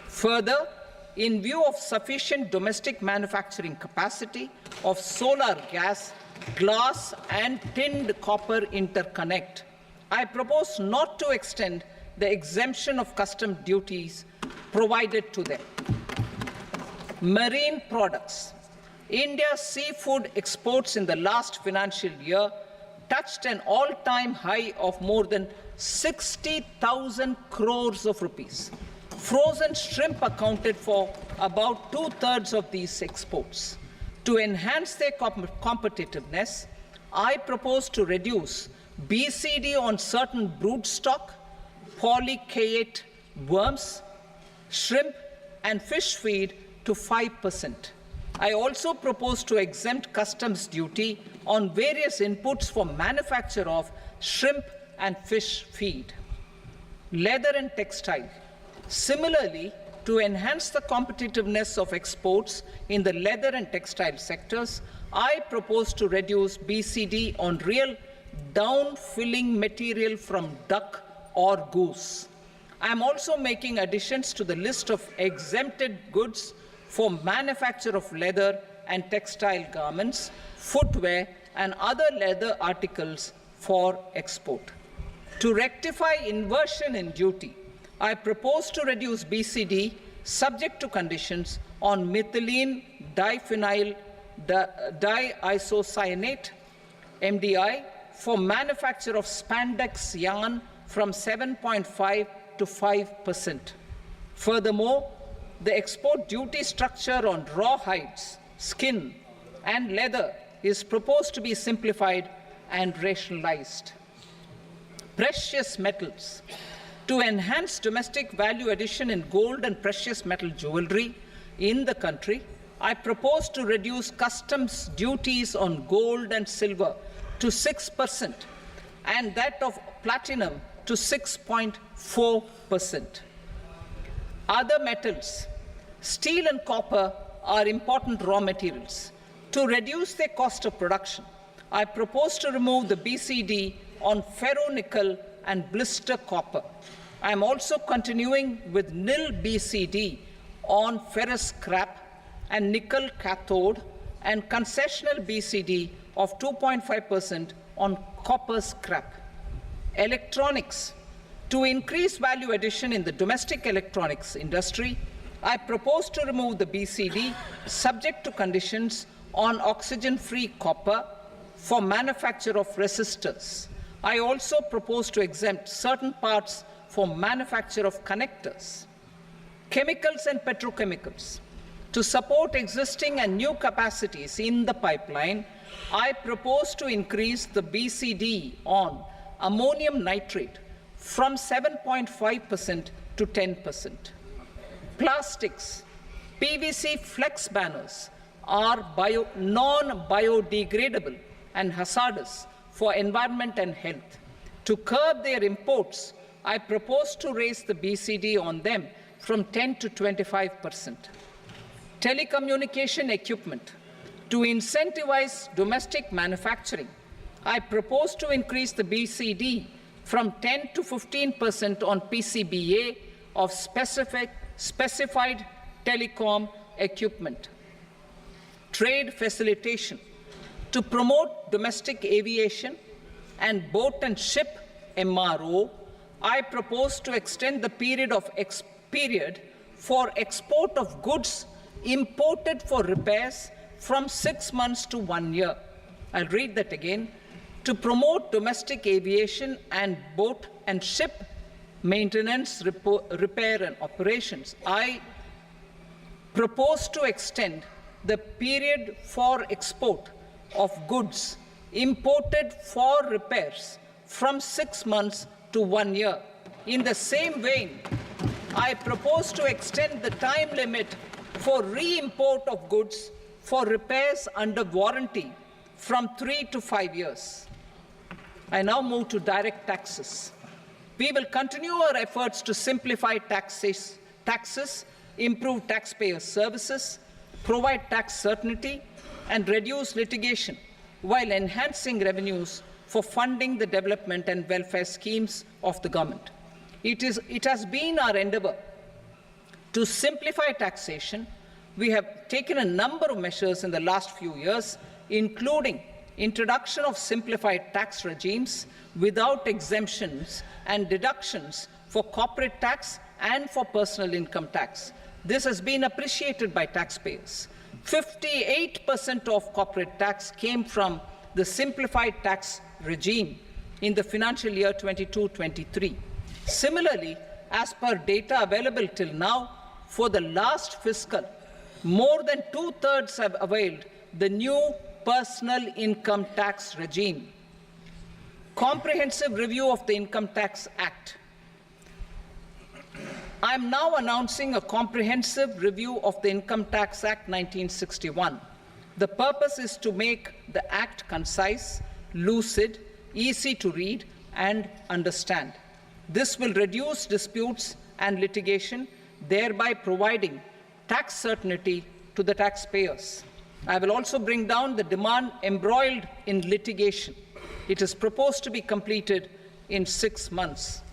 Further, in view of sufficient domestic manufacturing capacity of solar gas, glass, and tinned copper interconnect, I propose not to extend the exemption of custom duties provided to them. Marine products. India's seafood exports in the last financial year touched an all-time high of more than 60,000 crores of rupees. Frozen shrimp accounted for about 2/3 of these exports. To enhance their competitiveness, I propose to reduce BCD on certain broodstock, polychaete worms, shrimp, and fish feed to 5%. I also propose to exempt customs duty on various inputs for manufacture of shrimp and fish feed. Leather and textile. Similarly, to enhance the competitiveness of exports in the leather and textile sectors, I propose to reduce BCD on real down-filling material from duck or goose. I am also making additions to the list of exempted goods for manufacture of leather and textile garments, footwear, and other leather articles for export. To rectify inversion in duty, I propose to reduce BCD subject to conditions on methylene diphenyl diisocyanate, MDI, for manufacture of spandex yarn from 7.5 to 5%. Furthermore, the export duty structure on raw hides, skin, and leather is proposed to be simplified and rationalized. precious metals. To enhance domestic value addition in gold and precious metal jewelry in the country, I propose to reduce customs duties on gold and silver to 6% and that of platinum to 6.4%. Other metals, steel and copper, are important raw materials. To reduce their cost of production, I propose to remove the BCD on ferronickel and blister copper. I am also continuing with nil BCD on ferrous scrap and nickel cathode and concessional BCD of 2.5% on copper scrap. Electronics. To increase value addition in the domestic electronics industry, I propose to remove the BCD subject to conditions on oxygen-free copper for manufacture of resistors. I also propose to exempt certain parts for manufacture of connectors. Chemicals and petrochemicals. To support existing and new capacities in the pipeline, I propose to increase the BCD on ammonium nitrate from 7.5% to 10%. Plastics. PVC flex banners are non-biodegradable and hazardous for environment and health. To curb their imports, I propose to raise the BCD on them from 10 to 25%. Telecommunication equipment. To incentivize domestic manufacturing, I propose to increase the BCD from 10 to 15% on PCBA of specified telecom equipment. Trade facilitation. To promote domestic aviation and boat and ship MRO, I propose to extend the period for export of goods imported for repairs from 6 months to 1 year. I'll read that again. To promote domestic aviation and boat and ship maintenance, repair and operations, I propose to extend the period for export of goods imported for repairs from 6 months to 1 year. In the same vein, I propose to extend the time limit for re-import of goods for repairs under warranty from 3 to 5 years. I now move to direct taxes. We will continue our efforts to simplify taxes, improve taxpayer services, provide tax certainty, and reduce litigation while enhancing revenues for funding the development and welfare schemes of the government. It has been our endeavor to simplify taxation. We have taken a number of measures in the last few years, including introduction of simplified tax regimes without exemptions and deductions for corporate tax and for personal income tax. This has been appreciated by taxpayers. 58% of corporate tax came from the simplified tax regime in the financial year 22-23. Similarly, as per data available till now, for the last fiscal, more than 2/3 have availed the new personal income tax regime. Comprehensive review of the Income Tax Act. I am now announcing a comprehensive review of the Income Tax Act 1961. The purpose is to make the Act concise, lucid, easy to read and understand. This will reduce disputes and litigation, thereby providing tax certainty to the taxpayers. I will also bring down the demand embroiled in litigation. It is proposed to be completed in 6 months.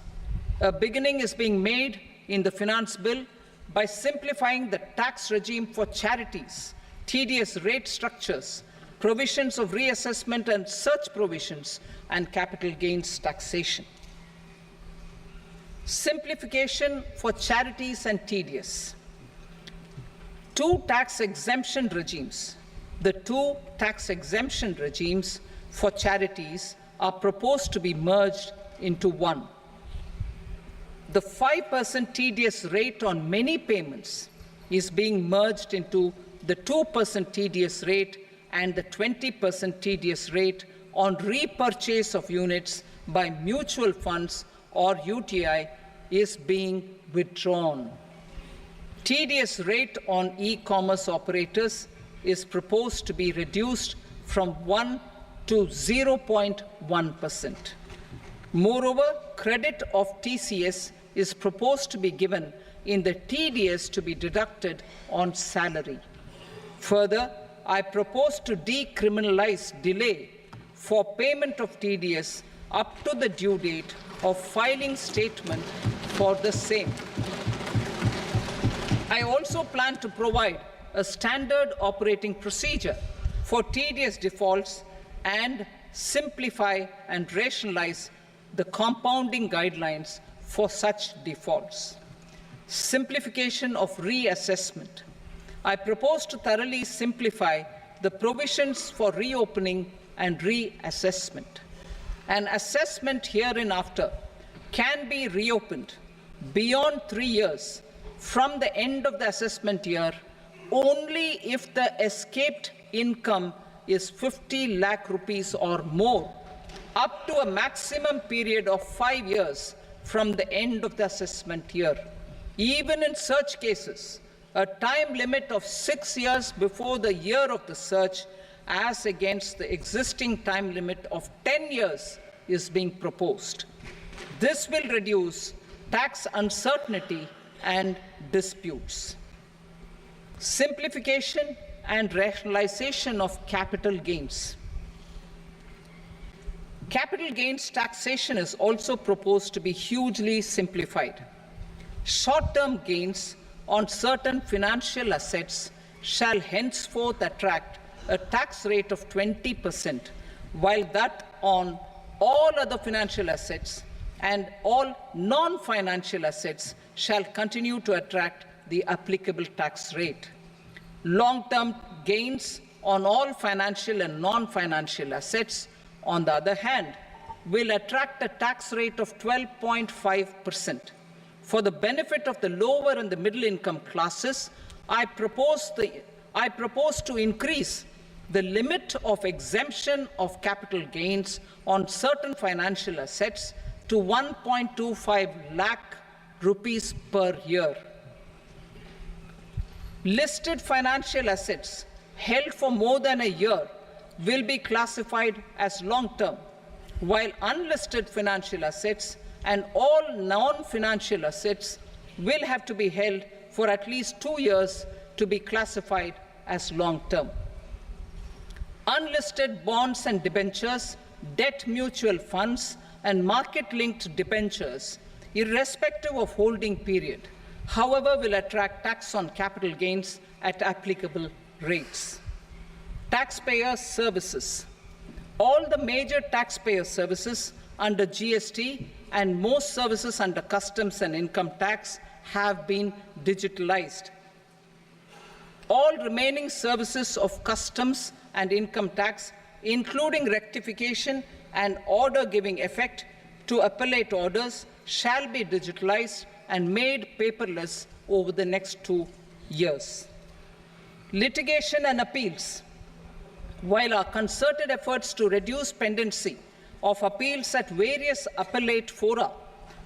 A beginning is being made in the Finance Bill by simplifying the tax regime for charities, tedious rate structures, provisions of reassessment and such provisions, and capital gains taxation. Simplification for charities and tedious. Two tax exemption regimes. The two tax exemption regimes for charities are proposed to be merged into one. The 5% tedious rate on many payments is being merged into the 2% tedious rate and the 20% tedious rate on repurchase of units by mutual funds or UTI is being withdrawn. TDS rate on e-commerce operators is proposed to be reduced from 1 to 0.1%. Moreover, credit of TCS is proposed to be given in the TDS to be deducted on salary. Further, I propose to decriminalize delay for payment of TDS up to the due date of filing statement for the same. I also plan to provide a standard operating procedure for TDS defaults and simplify and rationalize the compounding guidelines for such defaults. Simplification of reassessment. I propose to thoroughly simplify the provisions for reopening and reassessment. An assessment hereinafter can be reopened beyond 3 years from the end of the assessment year only if the escaped income is 50 lakh rupees or more, up to a maximum period of 5 years from the end of the assessment year. Even in such cases, a time limit of 6 years before the year of the search, as against the existing time limit of 10 years, is being proposed. This will reduce tax uncertainty and disputes. Simplification and rationalization of capital gains. Capital gains taxation is also proposed to be hugely simplified. Short-term gains on certain financial assets shall henceforth attract a tax rate of 20%, while that on all other financial assets and all non-financial assets shall continue to attract the applicable tax rate. Long-term gains on all financial and non-financial assets, on the other hand, will attract a tax rate of 12.5%. For the benefit of the lower and the middle income classes, I propose to increase the limit of exemption of capital gains on certain financial assets to 1.25 lakh rupees per year. Listed financial assets held for more than a year will be classified as long-term, while unlisted financial assets and all non-financial assets will have to be held for at least 2 years to be classified as long-term. Unlisted bonds and debentures, debt mutual funds, and market-linked debentures, irrespective of holding period, however, will attract tax on capital gains at applicable rates. Taxpayer services. All the major taxpayer services under GST and most services under customs and income tax have been digitalized. All remaining services of customs and income tax, including rectification and order giving effect to appellate orders, shall be digitalized and made paperless over the next 2 years. Litigation and appeals. While our concerted efforts to reduce pendency of appeals at various appellate fora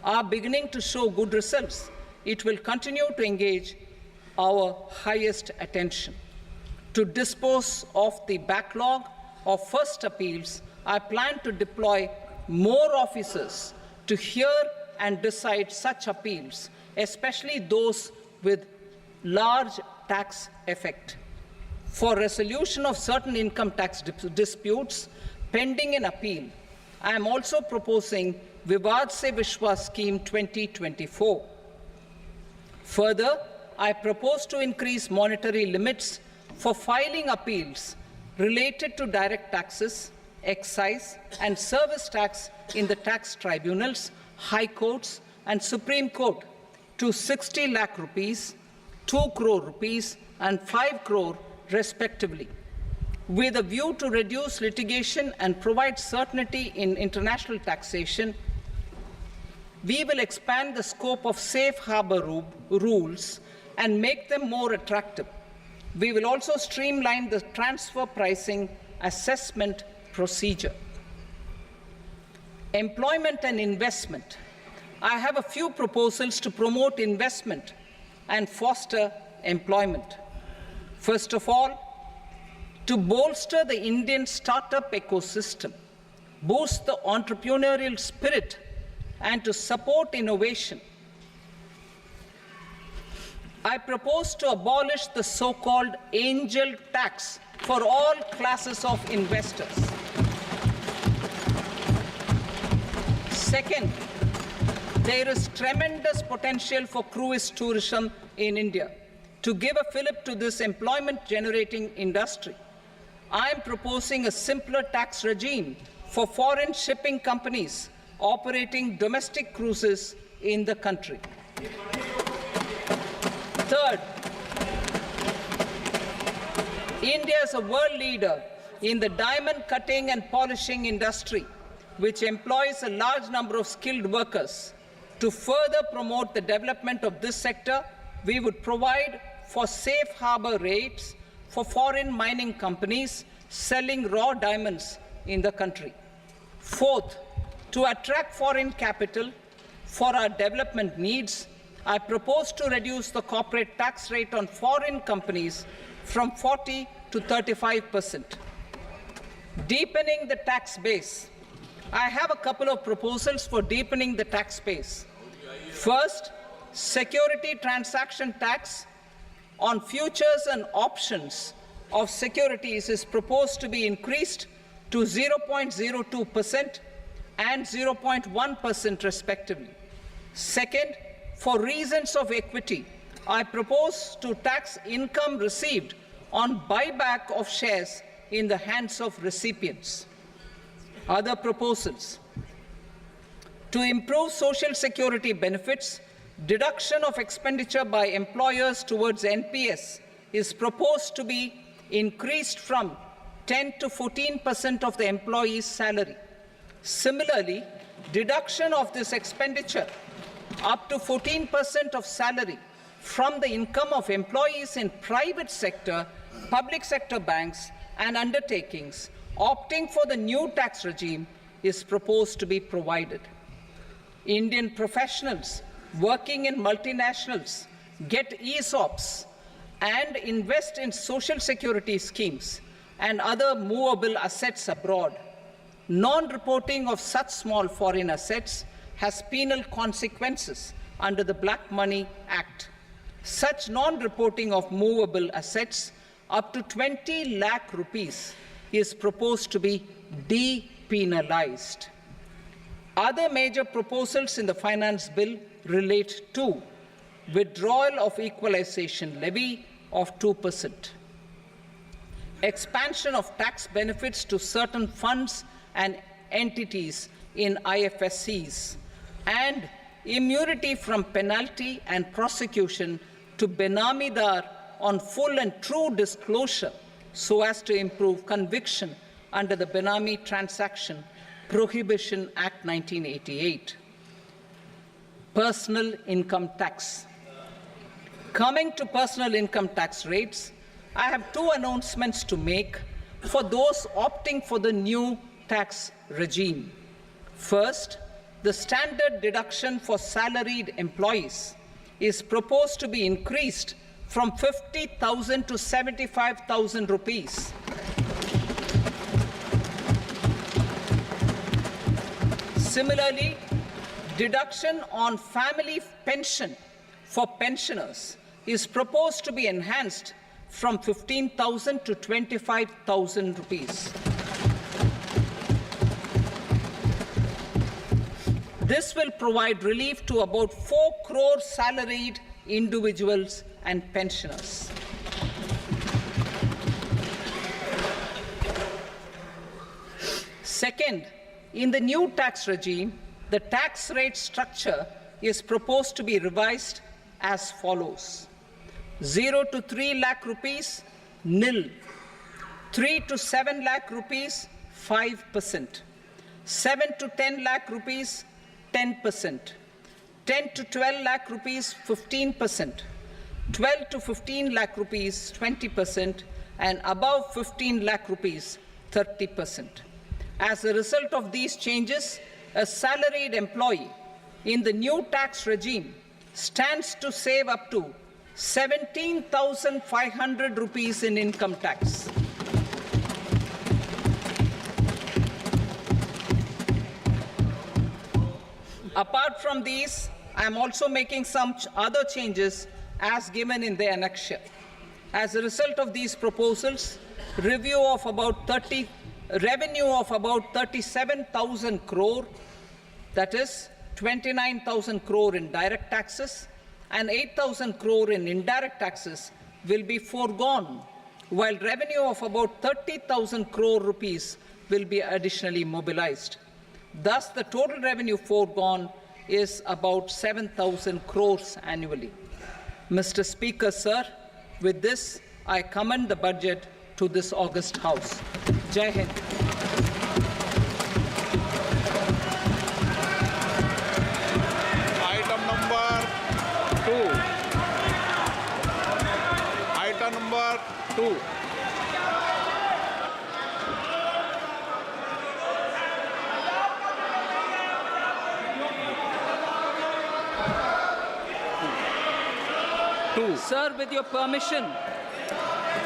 are beginning to show good results, it will continue to engage our highest attention. To dispose of the backlog of first appeals, I plan to deploy more officers to hear and decide such appeals, especially those with large tax effect. For resolution of certain income tax disputes pending an appeal, I am also proposing Vivad Se Vishwas Scheme 2024. Further, I propose to increase monetary limits for filing appeals related to direct taxes, excise, and service tax in the tax tribunals, high courts, and Supreme Court to 60 lakh rupees, 2 crore rupees, and 5 crore respectively. With a view to reduce litigation and provide certainty in international taxation, we will expand the scope of safe harbor rules and make them more attractive. We will also streamline the transfer pricing assessment procedure. Employment and investment. I have a few proposals to promote investment and foster employment. First of all, to bolster the Indian startup ecosystem, boost the entrepreneurial spirit, and to support innovation, I propose to abolish the so-called angel tax for all classes of investors. Second, there is tremendous potential for cruise tourism in India. To give a fillip to this employment-generating industry, I am proposing a simpler tax regime for foreign shipping companies operating domestic cruises in the country. Third, India is a world leader in the diamond cutting and polishing industry, which employs a large number of skilled workers. To further promote the development of this sector, we would provide for safe harbor rates for foreign mining companies selling raw diamonds in the country. Fourth, to attract foreign capital for our development needs, I propose to reduce the corporate tax rate on foreign companies from 40 to 35%. Deepening the tax base. I have a couple of proposals for deepening the tax base. First, security transaction tax on futures and options of securities is proposed to be increased to 0.02% and 0.1% respectively. Second, for reasons of equity, I propose to tax income received on buyback of shares in the hands of recipients. Other proposals. To improve social security benefits, deduction of expenditure by employers towards NPS is proposed to be increased from 10 to 14% of the employee's salary. Similarly, deduction of this expenditure up to 14% of salary from the income of employees in private sector, public sector banks and undertakings opting for the new tax regime is proposed to be provided. Indian professionals working in multinationals get ESOPs and invest in social security schemes and other movable assets abroad. Non-reporting of such small foreign assets has penal consequences under the Black Money Act. Such non-reporting of movable assets up to 20 lakh rupees is proposed to be depenalized. Other major proposals in the finance bill relate to withdrawal of equalization levy of 2%, expansion of tax benefits to certain funds and entities in IFSCs, and immunity from penalty and prosecution to Benamidar on full and true disclosure so as to improve conviction under the Benami Transaction Prohibition Act 1988. Personal income tax. Coming to personal income tax rates, I have two announcements to make for those opting for the new tax regime. First, the standard deduction for salaried employees is proposed to be increased from 50,000 to 75,000 rupees. Similarly, deduction on family pension for pensioners is proposed to be enhanced from 15,000 to 25,000 rupees. This will provide relief to about 4 crore salaried individuals and pensioners. Second, in the new tax regime, the tax rate structure is proposed to be revised as follows: 0 to 3 lakh rupees, nil; 3 to 7 lakh rupees, 5%; 7 to 10 lakh rupees, 10%; 10 to 12 lakh rupees, 15%; 12 to 15 lakh rupees, 20%; and above 15 lakh rupees, 30%. As a result of these changes, a salaried employee in the new tax regime stands to save up to 17,500 rupees in income tax. Apart from these, I am also making some other changes as given in the annexure. As a result of these proposals, revenue of about 37,000 crore, that is 29,000 crore in direct taxes and 8,000 crore in indirect taxes will be foregone, while revenue of about 30,000 crore rupees will be additionally mobilized. Thus, the total revenue foregone is about 7,000 crores annually. Mr. Speaker, sir, with this, I commend the budget to this august House. Jai Hind. Item number 2. Item number 2. Sir, with your permission,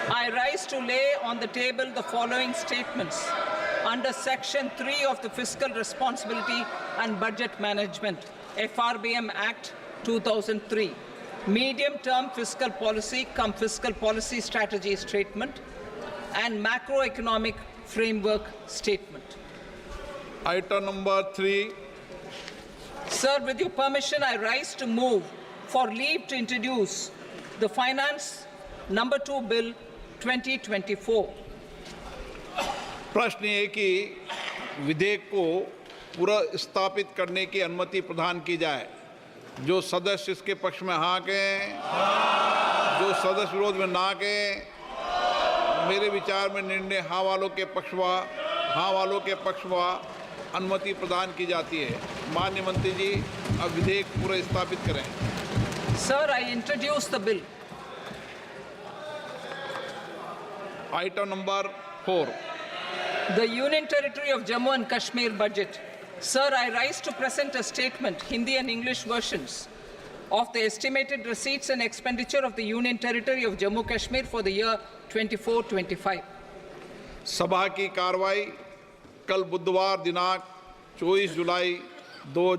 I rise to lay on the table the following statements under Section 3 of the Fiscal Responsibility and Budget Management, FRBM Act 2003, Medium-Term Fiscal Policy cum Fiscal Policy Strategy Statement and Macroeconomic Framework Statement. Item number 3. Sir, with your permission, I rise to move for leave to introduce the Finance Number 2 Bill 2024. प्रश्न ये कि विधेयक को पुनर्स्थापित करने की अनुमति प्रदान की जाए। जो सदस्य इसके पक्ष में हाँ कहें, जो सदस्य विरोध में ना कहें। मेरे विचार में निर्णय हाँ वालों के पक्ष में अनुमति प्रदान की जाती है। माननीय मंत्री जी, अब विधेयक पुनर्स्थापित करें। Sir, I introduce the bill. Item number 4. The Union Territory of Jammu and Kashmir budget. Sir, I rise to present a statement, Hindi and English versions, of the estimated receipts and expenditure of the Union Territory of Jammu and Kashmir for the year 24-25. सभा की कार्रवाई कल बुधवार दिनांक 24 जुलाई 2